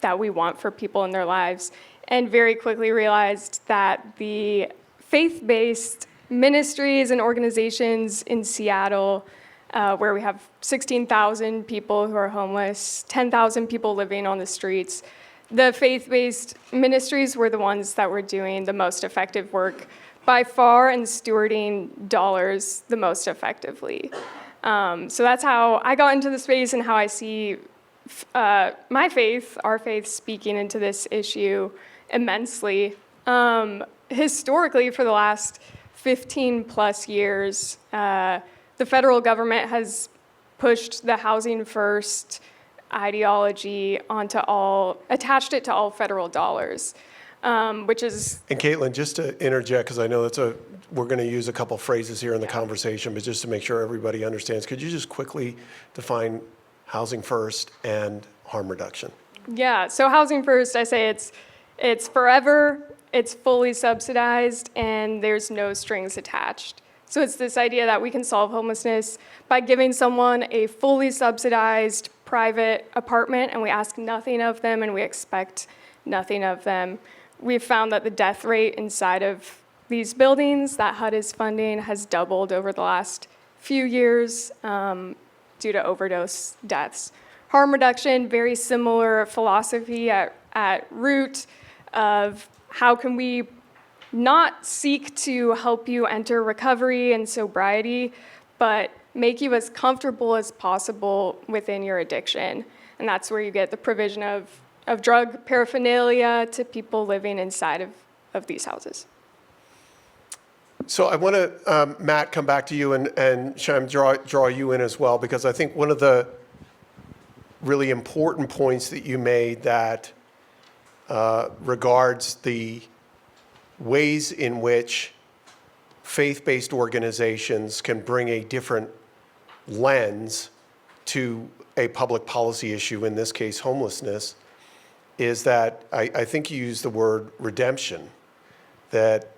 that we want for people in their lives, and very quickly realized that the faith-based ministries and organizations in Seattle, where we have 16,000 people who are homeless, 10,000 people living on the streets, the faith-based ministries were the ones that were doing the most effective work by far and stewarding dollars the most effectively. So that's how I got into the space and how I see my faith, our faith, speaking into this issue immensely. Historically, for the last 15 plus years, the federal government has pushed the housing first ideology attached it to all federal dollars, which is... And Caitlin, just to interject, because I know we're going to use a couple phrases here in the conversation, but just to make sure everybody understands, could you just quickly define housing first and harm reduction? Yeah, so housing first, I say it's forever, it's fully subsidized, and there's no strings attached. So it's this idea that we can solve homelessness by giving someone a fully subsidized private apartment, and we ask nothing of them, and we expect nothing of them. We've found that the death rate inside of these buildings that HUD is funding has doubled over the last few years. due to overdose deaths. Harm reduction, very similar philosophy at root of how can we not seek to help you enter recovery and sobriety, but make you as comfortable as possible within your addiction. And that's where you get the provision of drug paraphernalia to people living inside of these houses. So I want to, Matt, come back to you and Shem, draw you in as well, because I think one of the really important points that you made that regards the ways in which faith-based organizations can bring a different lens to a public policy issue, in this case homelessness, is that I think you used the word redemption, that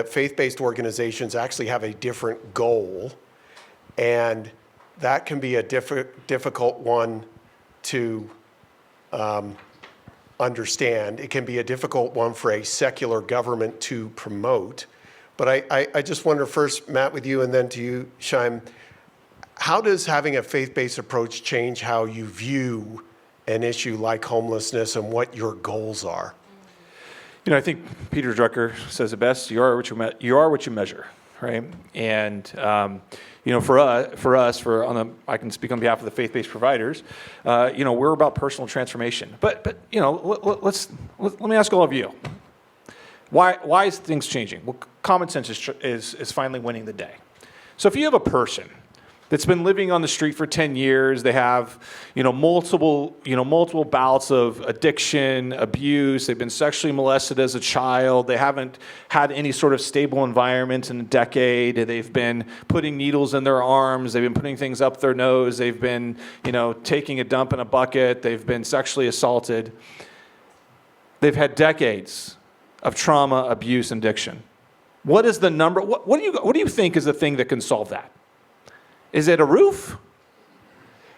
faith-based organizations actually have a different goal, and that can be a difficult one to understand. It can be a difficult one for a secular government to promote. But I just wonder first, Matt, with you, and then to you, Shaim, how does having a faith-based approach change how you view an issue like homelessness and what your goals are? You know, I think Peter Drucker says it best: "You are what you measure." Right? And you know, I can speak on behalf of the faith-based providers. You know, we're about personal transformation. But you know, let me ask all of you: why is things changing? Well, common sense is finally winning the day. So if you have a person that's been living on the street for 10 years. They have, multiple bouts of addiction, abuse. They've been sexually molested as a child. They haven't had any sort of stable environment in a decade. They've been putting needles in their arms. They've been putting things up their nose. They've been, taking a dump in a bucket. They've been sexually assaulted. They've had decades of trauma, abuse, and addiction. What is the number? What do you think is the thing that can solve that? Is it a roof?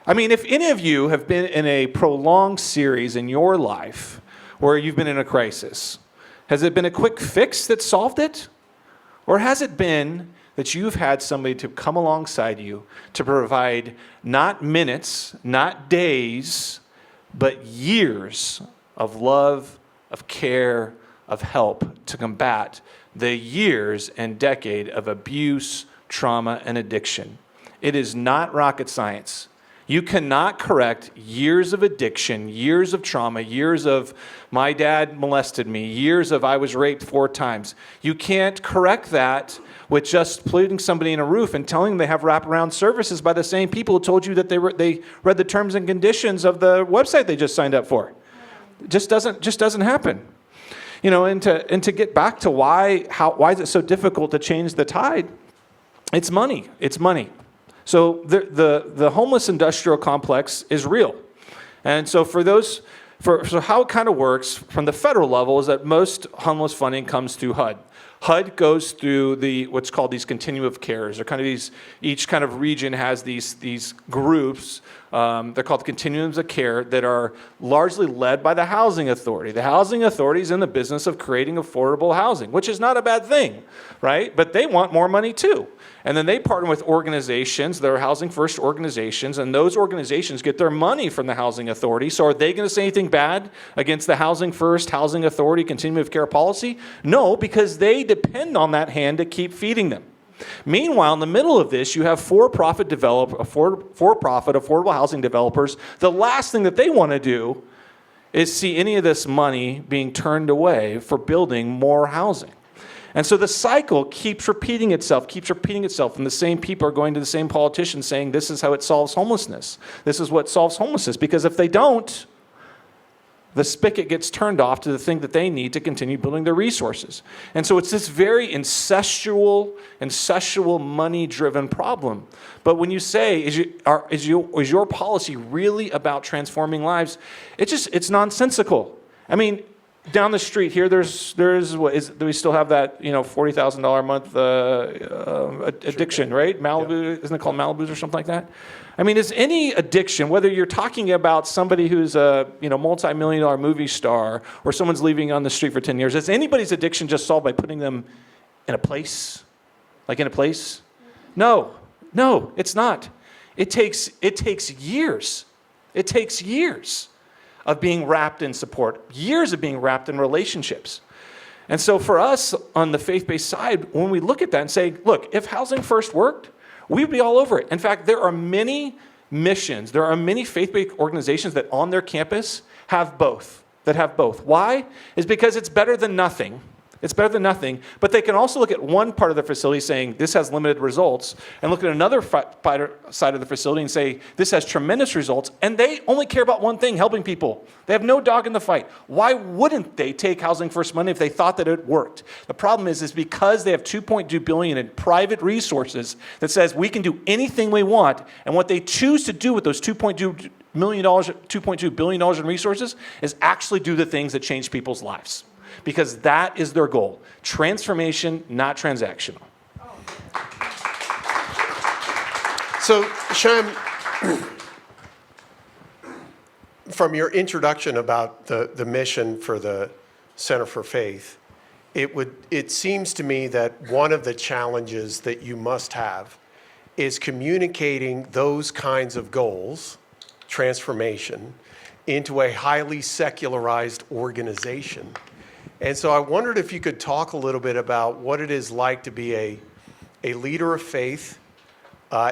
I mean, if any of you have been in a prolonged series in your life where you've been in a crisis, has it been a quick fix that solved it? Or has it been that you've had somebody to come alongside you to provide not minutes, not days, but years of love, of care, of help to combat the years and decade of abuse, trauma, and addiction? It is not rocket science. You cannot correct years of addiction, years of trauma, years of my dad molested me, years of I was raped 4 times. You can't correct that with just putting somebody in a roof and telling them they have wraparound services by the same people who told you that they read the terms and conditions of the website they just signed up for. It just doesn't happen. And to get back to why is it so difficult to change the tide? It's money. It's money. So the homeless industrial complex is real. And so so how it kind of works from the federal level is that most homeless funding comes through HUD. HUD goes through what's called these continuum of cares. They're kind of each kind of region has these groups. They're called continuums of care that are largely led by the housing authority. The housing authority is in the business of creating affordable housing, which is not a bad thing, right? But they want more money too. And then they partner with organizations that are housing first organizations, and those organizations get their money from the housing authority. So are they going to say anything bad against the housing first, housing authority, continuum of care policy? No, because they depend on that hand to keep feeding them. Meanwhile, in the middle of this, you have for-profit affordable housing developers. The last thing that they want to do is see any of this money being turned away for building more housing. And so the cycle keeps repeating itself, and the same people are going to the same politicians saying this is how it solves homelessness. This is what solves homelessness, because if they don't, the spigot gets turned off to the thing that they need to continue building their resources. And so it's this very incestual money-driven problem. But when you say, is your policy really about transforming lives? It's nonsensical. I mean, down the street here, do we still have that $40,000 a month addiction, right? Malibu, isn't it called Malibu's or something like that? I mean, is any addiction, whether you're talking about somebody who's a multi-million-dollar movie star or someone's living on the street for 10 years, is anybody's addiction just solved by putting them in a place? Like in a place? No, it's not. It takes years. It takes years of being wrapped in support, years of being wrapped in relationships. And so for us on the faith-based side, when we look at that and say, look, if Housing First worked, we'd be all over it. In fact, there are many missions, there are many faith-based organizations that on their campus have both, Why? Is because it's better than nothing. It's better than nothing, but they can also look at one part of the facility saying this has limited results, and look at another side of the facility and say this has tremendous results, and they only care about one thing, helping people. They have no dog in the fight. Why wouldn't they take Housing First money if they thought that it worked? The problem is because they have $2.2 billion in private resources that says we can do anything we want, and what they choose to do with those $2.2 billion in resources is actually do the things that change people's lives. Because that is their goal. Transformation, not transactional. So, Shem, from your introduction about the mission for the Center for Faith, it seems to me that one of the challenges that you must have is communicating those kinds of goals, transformation, into a highly secularized organization. And so I wondered if you could talk a little bit about what it is like to be a leader of faith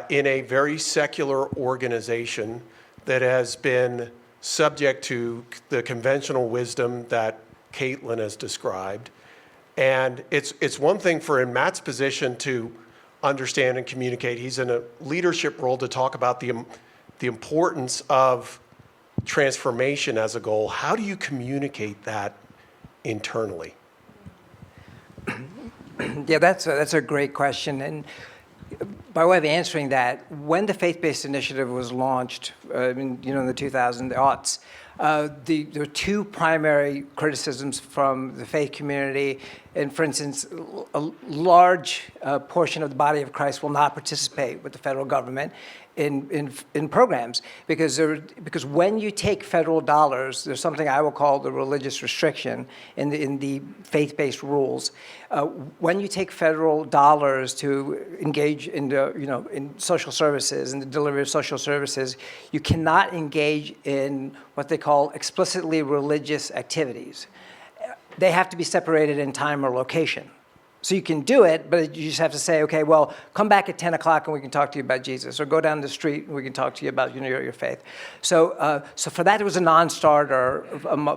in a very secular organization that has been subject to the conventional wisdom that Caitlin has described. And it's one thing for in Matt's position to understand and communicate. He's in a leadership role to talk about the importance of transformation as a goal. How do you communicate that internally? Yeah, that's a great question. And by way of answering that, when the faith-based initiative was launched, in the 2000s, there were two primary criticisms from the faith community. And for instance, a large portion of the body of Christ will not participate with the federal government in programs because when you take federal dollars, there's something I will call the religious restriction in the faith-based rules. When you take federal dollars to engage in social services and the delivery of social services, you cannot engage in what they call explicitly religious activities. They have to be separated in time or location. So you can do it, but you just have to say, okay, well, come back at 10 o'clock and we can talk to you about Jesus, or go down the street and we can talk to you about your faith. So for that, it was a non-starter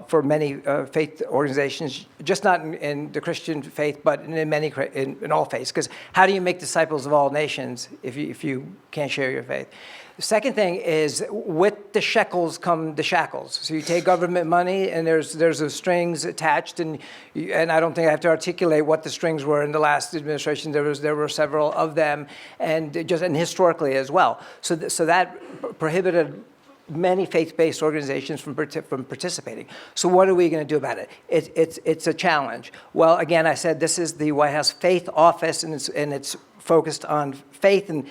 for many faith organizations, just not in the Christian faith, but in all faiths. Because how do you make disciples of all nations if you can't share your faith? The second thing is, with the shekels come the shackles. So you take government money, and there's the strings attached, and I don't think I have to articulate what the strings were in the last administration. There were several of them, and historically as well. So that prohibited many faith-based organizations from participating. So what are we going to do about it? It's a challenge. Well, again, I said this is the White House Faith Office, and it's focused on faith and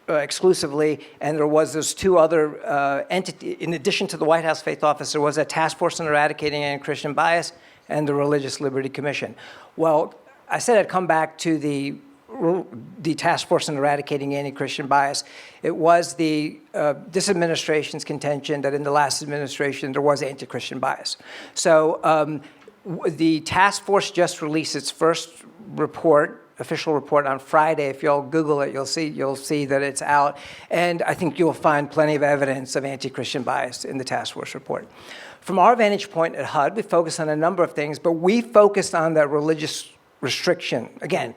exclusively, and there was those two other entities. In addition to the White House Faith Office, there was a task force on eradicating anti-Christian bias and the Religious Liberty Commission. Well, I said I'd come back to the task force on eradicating anti-Christian bias. It was this administration's contention that in the last administration there was anti-Christian bias. So the task force just released its first official report on Friday. If you'll Google it, you'll see that it's out. And I think you'll find plenty of evidence of anti-Christian bias in the task force report. From our vantage point at HUD, we focus on a number of things, but we focused on that religious restriction. Again,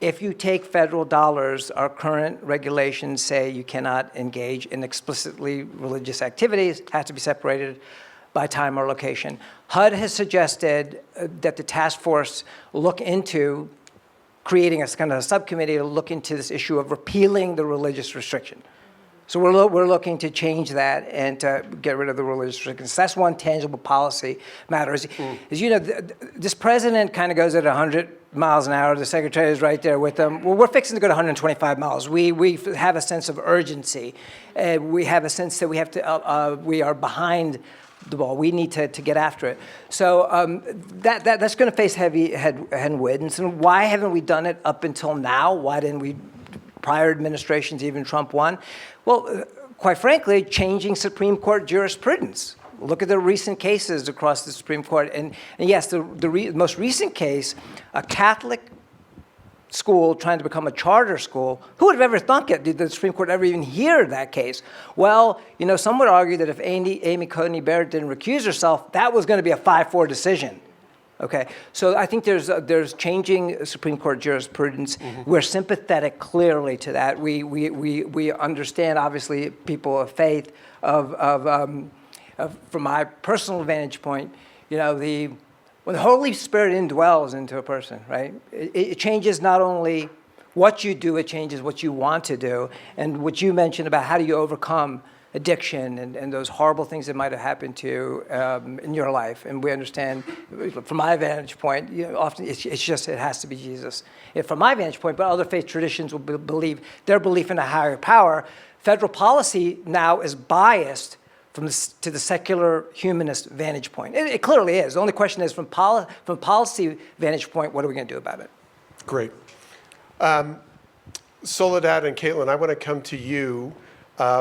if you take federal dollars, our current regulations say you cannot engage in explicitly religious activities, have to be separated by time or location. HUD has suggested that the task force look into creating a kind of a subcommittee to look into this issue of repealing the religious restriction. So we're looking to change that and to get rid of the religious restrictions. That's one tangible policy matter. As this president kind of goes at 100 miles an hour. The secretary is right there with them. Well, we're fixing to go to 125 miles. We have a sense of urgency. We have a sense that we are behind the ball. We need to get after it. So that's going to face heavy headwinds. And why haven't we done it up until now? Why didn't we prior administrations, even Trump 1. Well, quite frankly, changing Supreme Court jurisprudence. Look at the recent cases across the Supreme Court. And yes, the most recent case, a Catholic school trying to become a charter school. Who would have ever thought that? Did the Supreme Court ever even hear that case? Well, some would argue that if Amy Coney Barrett didn't recuse herself, that was going to be a 5-4 decision. Okay, so I think there's changing Supreme Court jurisprudence. Mm-hmm. We're sympathetic clearly to that. We understand, obviously, people of faith. From my personal vantage point, when the Holy Spirit indwells into a person, right, it changes not only what you do, it changes what you want to do. And what you mentioned about how do you overcome addiction and those horrible things that might have happened to you in your life. And we understand, from my vantage point, often it has to be Jesus. From my vantage point, but other faith traditions will believe their belief in a higher power. Federal policy now is biased to the secular humanist vantage point. It clearly is. The only question is, from policy vantage point, what are we going to do about it? Great. Soledad and Caitlin, I want to come to you.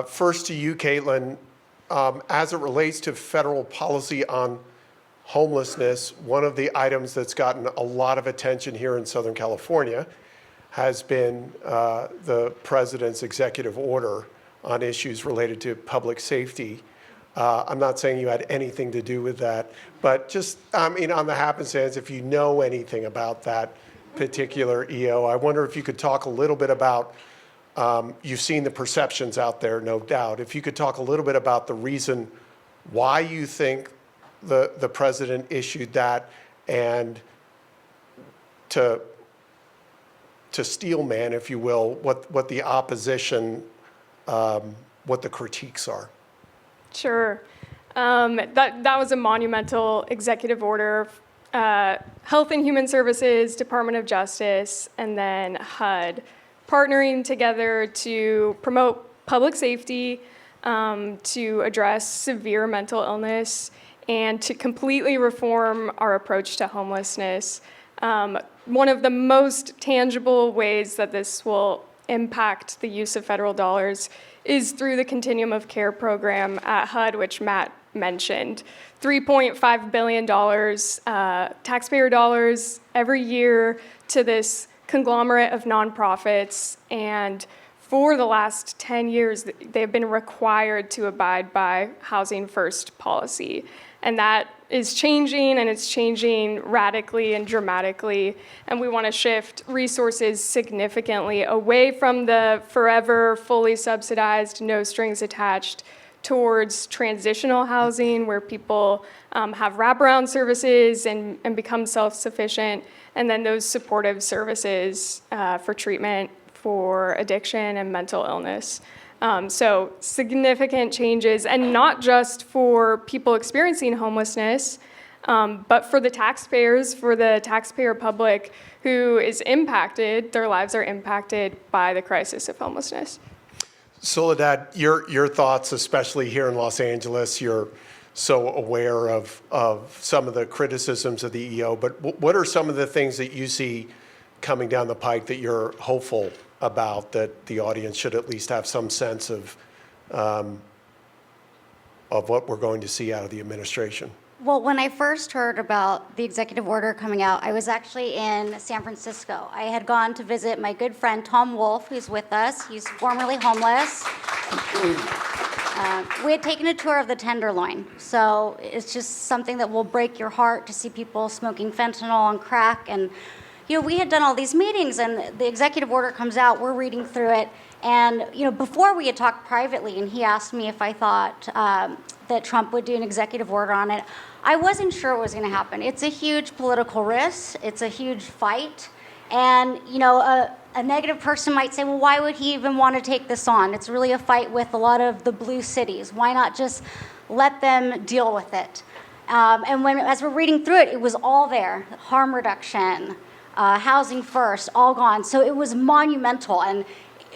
First to you, Caitlin. As it relates to federal policy on homelessness, one of the items that's gotten a lot of attention here in Southern California has been the president's executive order on issues related to public safety. I'm not saying you had anything to do with that, but just, on the happenstance, if you know anything about that particular EO, I wonder if you could talk a little bit about, you've seen the perceptions out there, no doubt. If you could talk a little bit about the reason why you think the president issued that, and to steelman, if you will, what the opposition, what the critiques are. Sure. That was a monumental executive order. Health and Human Services, Department of Justice, and then HUD partnering together to promote public safety, to address severe mental illness, and to completely reform our approach to homelessness. One of the most tangible ways that this will impact the use of federal dollars is through the Continuum of Care program at HUD, which Matt mentioned. $3.5 billion taxpayer dollars every year to this conglomerate of nonprofits, and for the last 10 years, they've been required to abide by Housing First policy. And that is changing, and it's changing radically and dramatically. And we want to shift resources significantly away from the forever fully subsidized, no strings attached, towards transitional housing where people have wraparound services and become self-sufficient, and then those supportive services for treatment for addiction and mental illness. So significant changes, and not just for people experiencing homelessness, but for the taxpayers, for the taxpayer public who is impacted, their lives are impacted by the crisis of homelessness. Soledad, your thoughts, especially here in Los Angeles, you're so aware of some of the criticisms of the EO, but what are some of the things that you see coming down the pike that you're hopeful about, that the audience should at least have some sense of what we're going to see out of the administration? Well, when I first heard about the executive order coming out, I was actually in San Francisco. I had gone to visit my good friend Tom Wolf, who's with us. He's formerly homeless. We had taken a tour of the Tenderloin, so it's just something that will break your heart to see people smoking fentanyl and crack. And we had done all these meetings, and the executive order comes out. We're reading through it, and before we had talked privately, and he asked me if I thought that Trump would do an executive order on it. I wasn't sure what was going to happen. It's a huge political risk. It's a huge fight. And, a negative person might say, well, why would he even want to take this on? It's really a fight with a lot of the blue cities. Why not just let them deal with it? And as we're reading through it, it was all there. Harm reduction, housing first, all gone. So it was monumental, and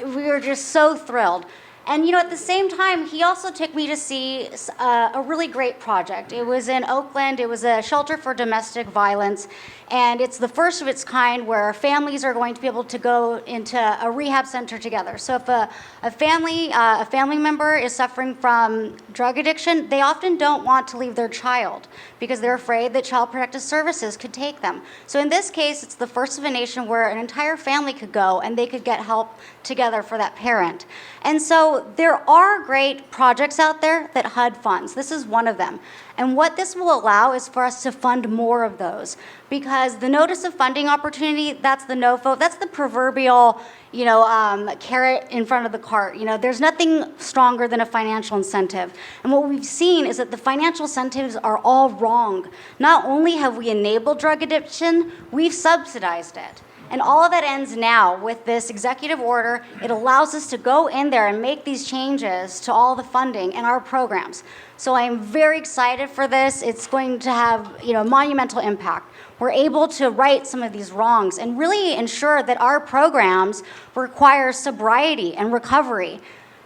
we were just so thrilled. And at the same time, he also took me to see a really great project. It was in Oakland. It was a shelter for domestic violence, and it's the first of its kind where families are going to be able to go into a rehab center together. So if a family member is suffering from drug addiction, they often don't want to leave their child because they're afraid that Child Protective Services could take them. So in this case, it's the first of a nation where an entire family could go and they could get help together for that parent. And so there are great projects out there that HUD funds. This is one of them. And what this will allow is for us to fund more of those, because the notice of funding opportunity, that's the NOFO, that's the proverbial, carrot in front of the cart. There's nothing stronger than a financial incentive. And what we've seen is that the financial incentives are all wrong. Not only have we enabled drug addiction, we've subsidized it. And all of that ends now with this executive order. It allows us to go in there and make these changes to all the funding and our programs. So I am very excited for this. It's going to have, monumental impact. We're able to right some of these wrongs and really ensure that our programs require sobriety and recovery.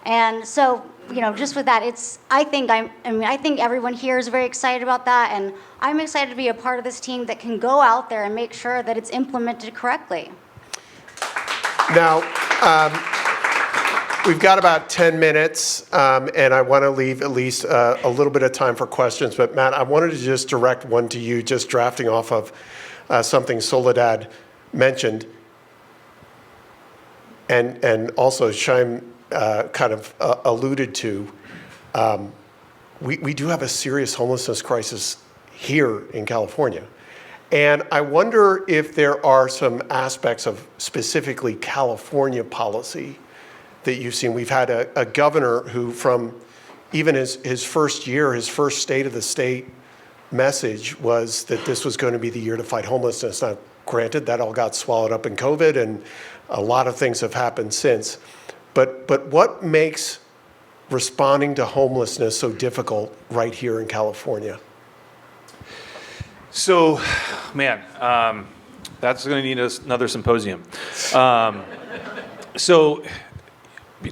And so, just with that, I think everyone here is very excited about that, and I'm excited to be a part of this team that can go out there and make sure that it's implemented correctly. Now, we've got about 10 minutes, and I want to leave at least a little bit of time for questions. But Matt, I wanted to just direct one to you, just drafting off of something Soledad mentioned, and also Chaim kind of alluded to. We do have a serious homelessness crisis here in California. And I wonder if there are some aspects of specifically California policy that you've seen. We've had a governor who, from even his first year, his first State of the State message was that this was going to be the year to fight homelessness. Now, granted, that all got swallowed up in COVID, and a lot of things have happened since. But what makes responding to homelessness so difficult right here in California? So, man, that's going to need another symposium. So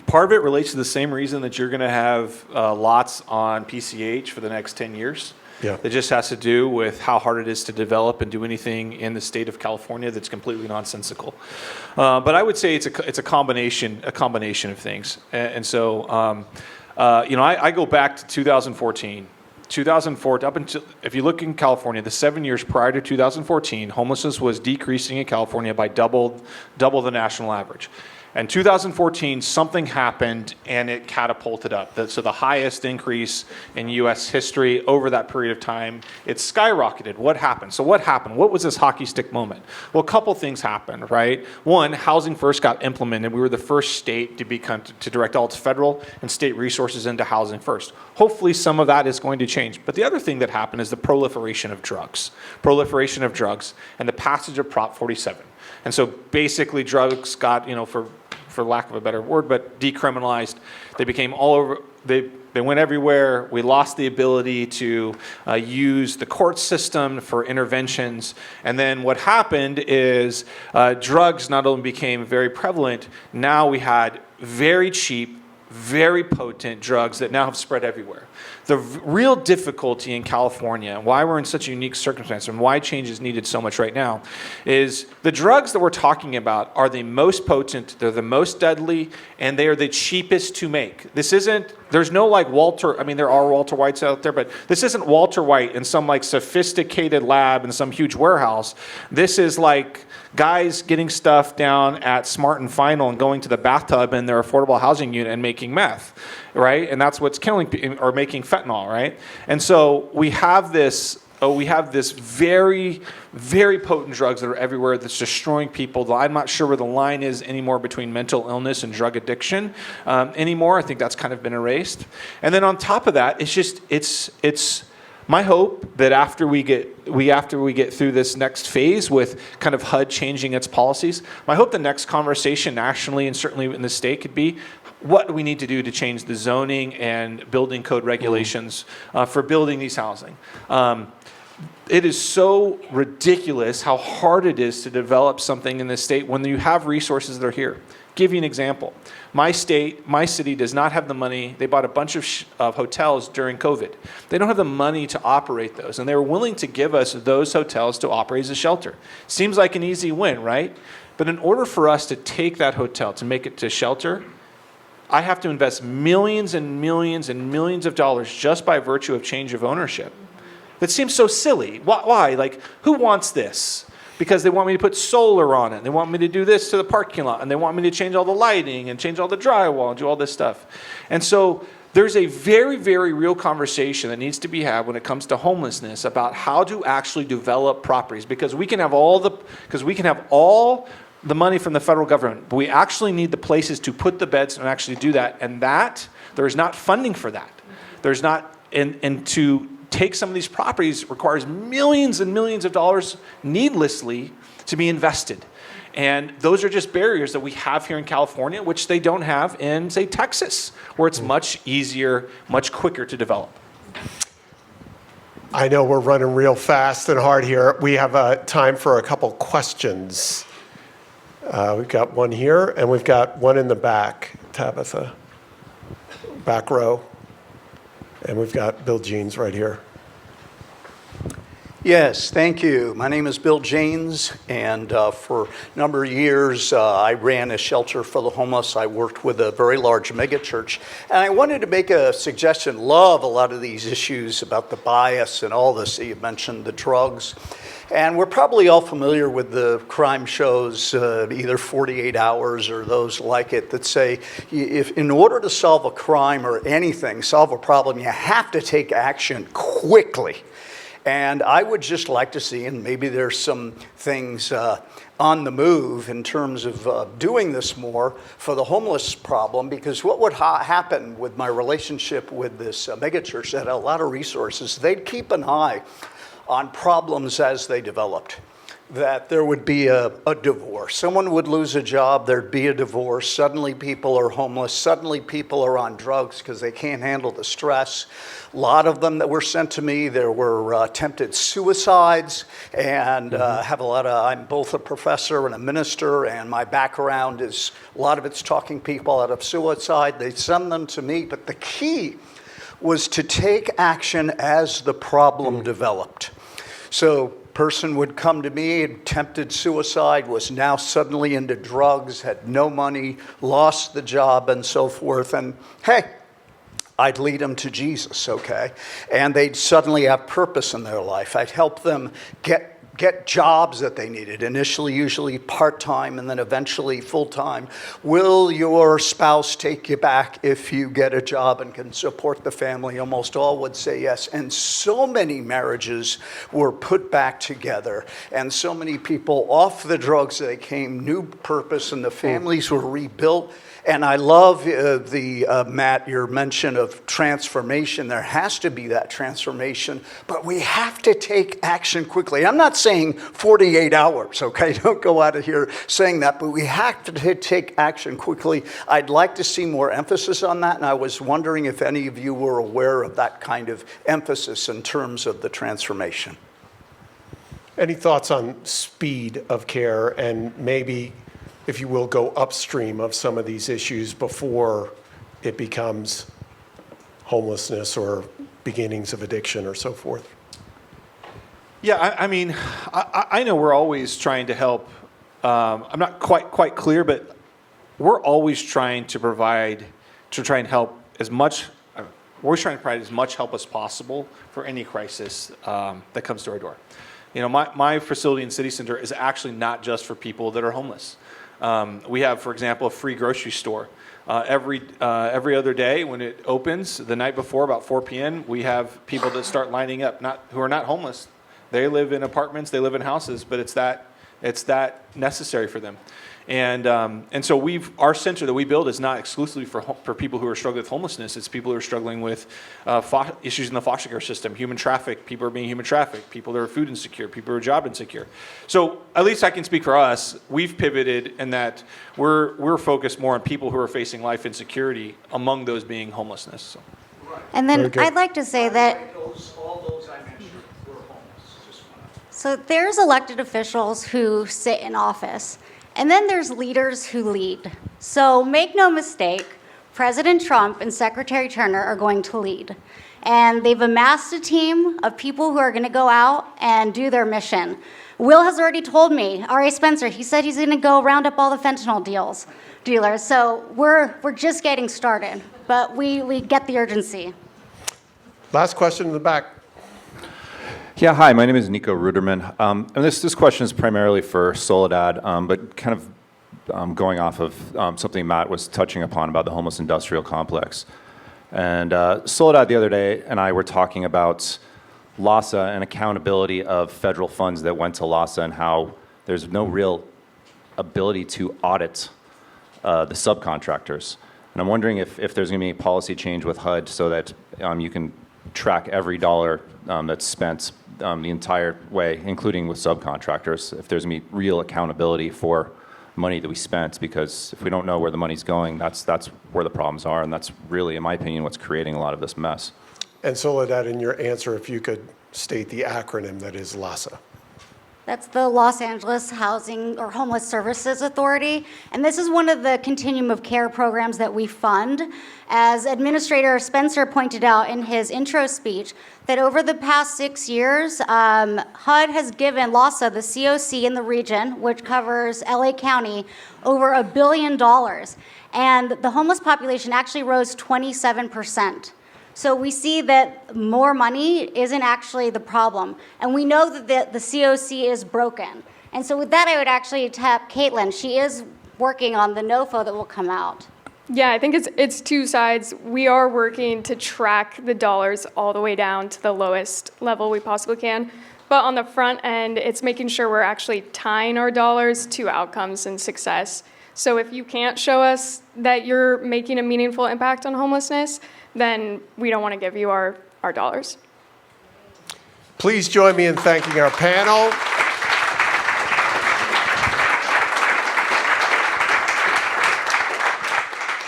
part of it relates to the same reason that you're going to have lots on PCH for the next 10 years. Yeah. It just has to do with how hard it is to develop and do anything in the state of California that's completely nonsensical. But I would say it's a combination of things. And so, I go back to 2014. 2004, up until, if you look in California, the 7 years prior to 2014, homelessness was decreasing in California by double the national average. In 2014, something happened and it catapulted up. So the highest increase in U.S. history over that period of time, it skyrocketed. What happened? So what happened? What was this hockey stick moment? Well, a couple things happened, right? One, Housing First got implemented. We were the first state to direct all its federal and state resources into Housing First. Hopefully some of that is going to change. But the other thing that happened is the proliferation of drugs and the passage of Prop 47. And so basically drugs got, for lack of a better word, but decriminalized. They became all over, they went everywhere. We lost the ability to use the court system for interventions. And then what happened is drugs not only became very prevalent, now we had very cheap, very potent drugs that now have spread everywhere. The real difficulty in California, and why we're in such a unique circumstance, and why change is needed so much right now, is the drugs that we're talking about are the most potent, they're the most deadly, and they are the cheapest to make. There's no there are Walter Whites out there, but this isn't Walter White in some sophisticated lab in some huge warehouse. This is like guys getting stuff down at Smart and Final and going to the bathtub in their affordable housing unit and making meth, right? And that's what's killing people, or making fentanyl, right? And so we have this very, very potent drugs that are everywhere that's destroying people. I'm not sure where the line is anymore between mental illness and drug addiction anymore. I think that's kind of been erased. And then on top of that, it's my hope that after we get through this next phase with kind of HUD changing its policies, my hope the next conversation nationally and certainly in the state could be, what do we need to do to change the zoning and building code regulations for building these housing? it is so ridiculous how hard it is to develop something in this state when you have resources that are here. Give you an example. My city does not have the money. They bought a bunch of hotels during COVID. They don't have the money to operate those, and they were willing to give us those hotels to operate as a shelter. Seems like an easy win, right? But in order for us to take that hotel, to make it to shelter, I have to invest millions and millions and millions of dollars just by virtue of change of ownership. That seems so silly. Why? Like, who wants this? Because they want me to put solar on it. They want me to do this to the parking lot. And they want me to change all the lighting and change all the drywall and do all this stuff. And so there's a very, very real conversation that needs to be had when it comes to homelessness about how to actually develop properties. Because we can have all the money from the federal government, but we actually need the places to put the beds and actually do that. And that, there is not funding for that. There's not, and to take some of these properties requires millions and millions of dollars needlessly to be invested. And those are just barriers that we have here in California, which they don't have in, say, Texas, where it's much easier, much quicker to develop. I know we're running real fast and hard here. We have time for a couple questions. We've got one here, and we've got one in the back, Tabitha, back row. And we've got Bill Jeans right here. Yes, thank you. My name is Bill Janes, and for a number of years, I ran a shelter for the homeless. I worked with a very large megachurch, and I wanted to make a suggestion. Love a lot of these issues about the bias and all this. You mentioned the drugs, and we're probably all familiar with the crime shows, either 48 Hours or those like it, that say if in order to solve a crime or anything, solve a problem, you have to take action quickly. And I would just like to see, and maybe there's some things on the move in terms of doing this more for the homeless problem, because what would happen with my relationship with this megachurch that had a lot of resources, they'd keep an eye on problems as they developed. That there would be a divorce. Someone would lose a job, there'd be a divorce. Suddenly people are homeless. Suddenly people are on drugs because they can't handle the stress. A lot of them that were sent to me, there were attempted suicides, and I'm both a professor and a minister, and my background is, a lot of it's talking people out of suicide. They send them to me, but the key was to take action as the problem developed. So person would come to me, attempted suicide, was now suddenly into drugs, had no money, lost the job, and so forth. And hey, I'd lead them to Jesus, okay? And they'd suddenly have purpose in their life. I'd help them get jobs that they needed, initially usually part-time and then eventually full-time. Will your spouse take you back if you get a job and can support the family? Almost all would say yes. And so many marriages were put back together, and so many people off the drugs, they came, new purpose, and the families were rebuilt. And I love Matt, your mention of transformation. There has to be that transformation, but we have to take action quickly. I'm not saying 48 hours, okay? Don't go out of here saying that, but we have to take action quickly. I'd like to see more emphasis on that, and I was wondering if any of you were aware of that kind of emphasis in terms of the transformation. Any thoughts on speed of care and maybe, if you will, go upstream of some of these issues before it becomes homelessness or beginnings of addiction or so forth? Yeah, I mean, I know we're always trying to help. I'm not quite clear, but we're always trying to try and help as much. We're always trying to provide as much help as possible for any crisis that comes to our door. You know, my facility in City Center is actually not just for people that are homeless. We have, for example, a free grocery store. Every other day when it opens, the night before, about 4 p.m., we have people that start lining up, who are not homeless. They live in apartments, they live in houses, but it's that necessary for them. And so our center that we build is not exclusively for people who are struggling with homelessness. It's people who are struggling with issues in the foster care system, human traffic. People are being human trafficked. People that are food insecure. People who are job insecure. So at least I can speak for us. We've pivoted in that we're focused more on people who are facing life insecurity, among those being homelessness. So. And then I'd like to say that all those I mentioned were homeless. So there's elected officials who sit in office, and then there's leaders who lead. So make no mistake, President Trump and Secretary Turner are going to lead. And they've amassed a team of people who are going to go out and do their mission. Will has already told me, R.A. Spencer, he said he's going to go round up all the fentanyl dealers. So we're just getting started, but we get the urgency. Last question in the back. Yeah, hi, my name is Nico Ruderman. And this question is primarily for Soledad, but kind of going off of something Matt was touching upon about the homeless industrial complex. And Soledad the other day and I were talking about LAHSA and accountability of federal funds that went to LAHSA and how there's no real ability to audit the subcontractors. And I'm wondering if there's going to be a policy change with HUD so that you can track every dollar that's spent the entire way, including with subcontractors, if there's going to be real accountability for money that we spent, because if we don't know where the money's going, that's where the problems are, and that's really, in my opinion, what's creating a lot of this mess. And Soledad, in your answer, if you could state the acronym that is LAHSA. That's the Los Angeles Housing or Homeless Services Authority. And this is one of the continuum of care programs that we fund. As Administrator Spencer pointed out in his intro speech, that over the past 6 years, HUD has given LAHSA, the COC in the region, which covers LA County, over $1 billion. And the homeless population actually rose 27%. So we see that more money isn't actually the problem. And we know that the COC is broken. And so with that, I would actually tap Caitlin. She is working on the NOFO that will come out. Yeah, I think it's two sides. We are working to track the dollars all the way down to the lowest level we possibly can. But on the front end, it's making sure we're actually tying our dollars to outcomes and success. So if you can't show us that you're making a meaningful impact on homelessness, then we don't want to give you our dollars. Please join me in thanking our panel.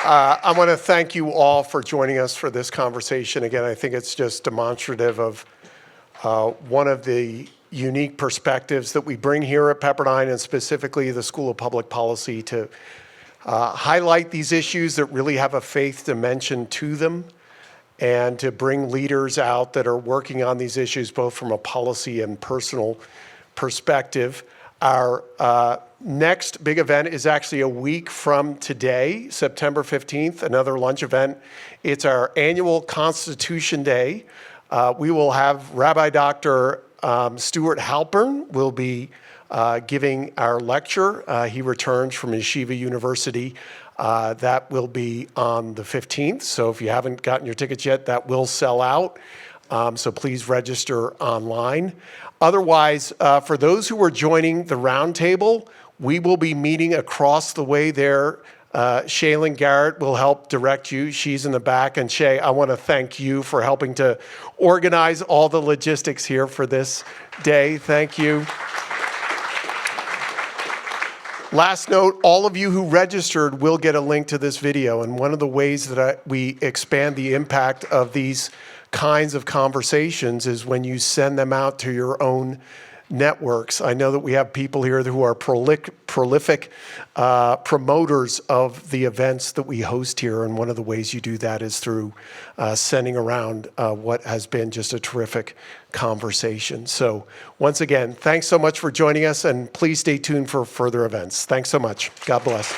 I want to thank you all for joining us for this conversation. Again, I think it's just demonstrative of one of the unique perspectives that we bring here at Pepperdine, and specifically the School of Public Policy, to highlight these issues that really have a faith dimension to them, and to bring leaders out that are working on these issues both from a policy and personal perspective. Our next big event is actually a week from today, September 15th, another lunch event. It's our annual Constitution Day. We will have Rabbi Dr. Stuart Halpern will be giving our lecture. He returns from Yeshiva University. That will be on the 15th. So if you haven't gotten your tickets yet, that will sell out. So please register online. Otherwise, for those who are joining the roundtable, we will be meeting across the way there. Shaylin Garrett will help direct you. She's in the back. And Shay, I want to thank you for helping to organize all the logistics here for this day. Thank you. Last note, all of you who registered will get a link to this video. And one of the ways that we expand the impact of these kinds of conversations is when you send them out to your own networks. I know that we have people here who are prolific promoters of the events that we host here, and one of the ways you do that is through sending around what has been just a terrific conversation. So once again, thanks so much for joining us, and please stay tuned for further events. Thanks so much. God bless.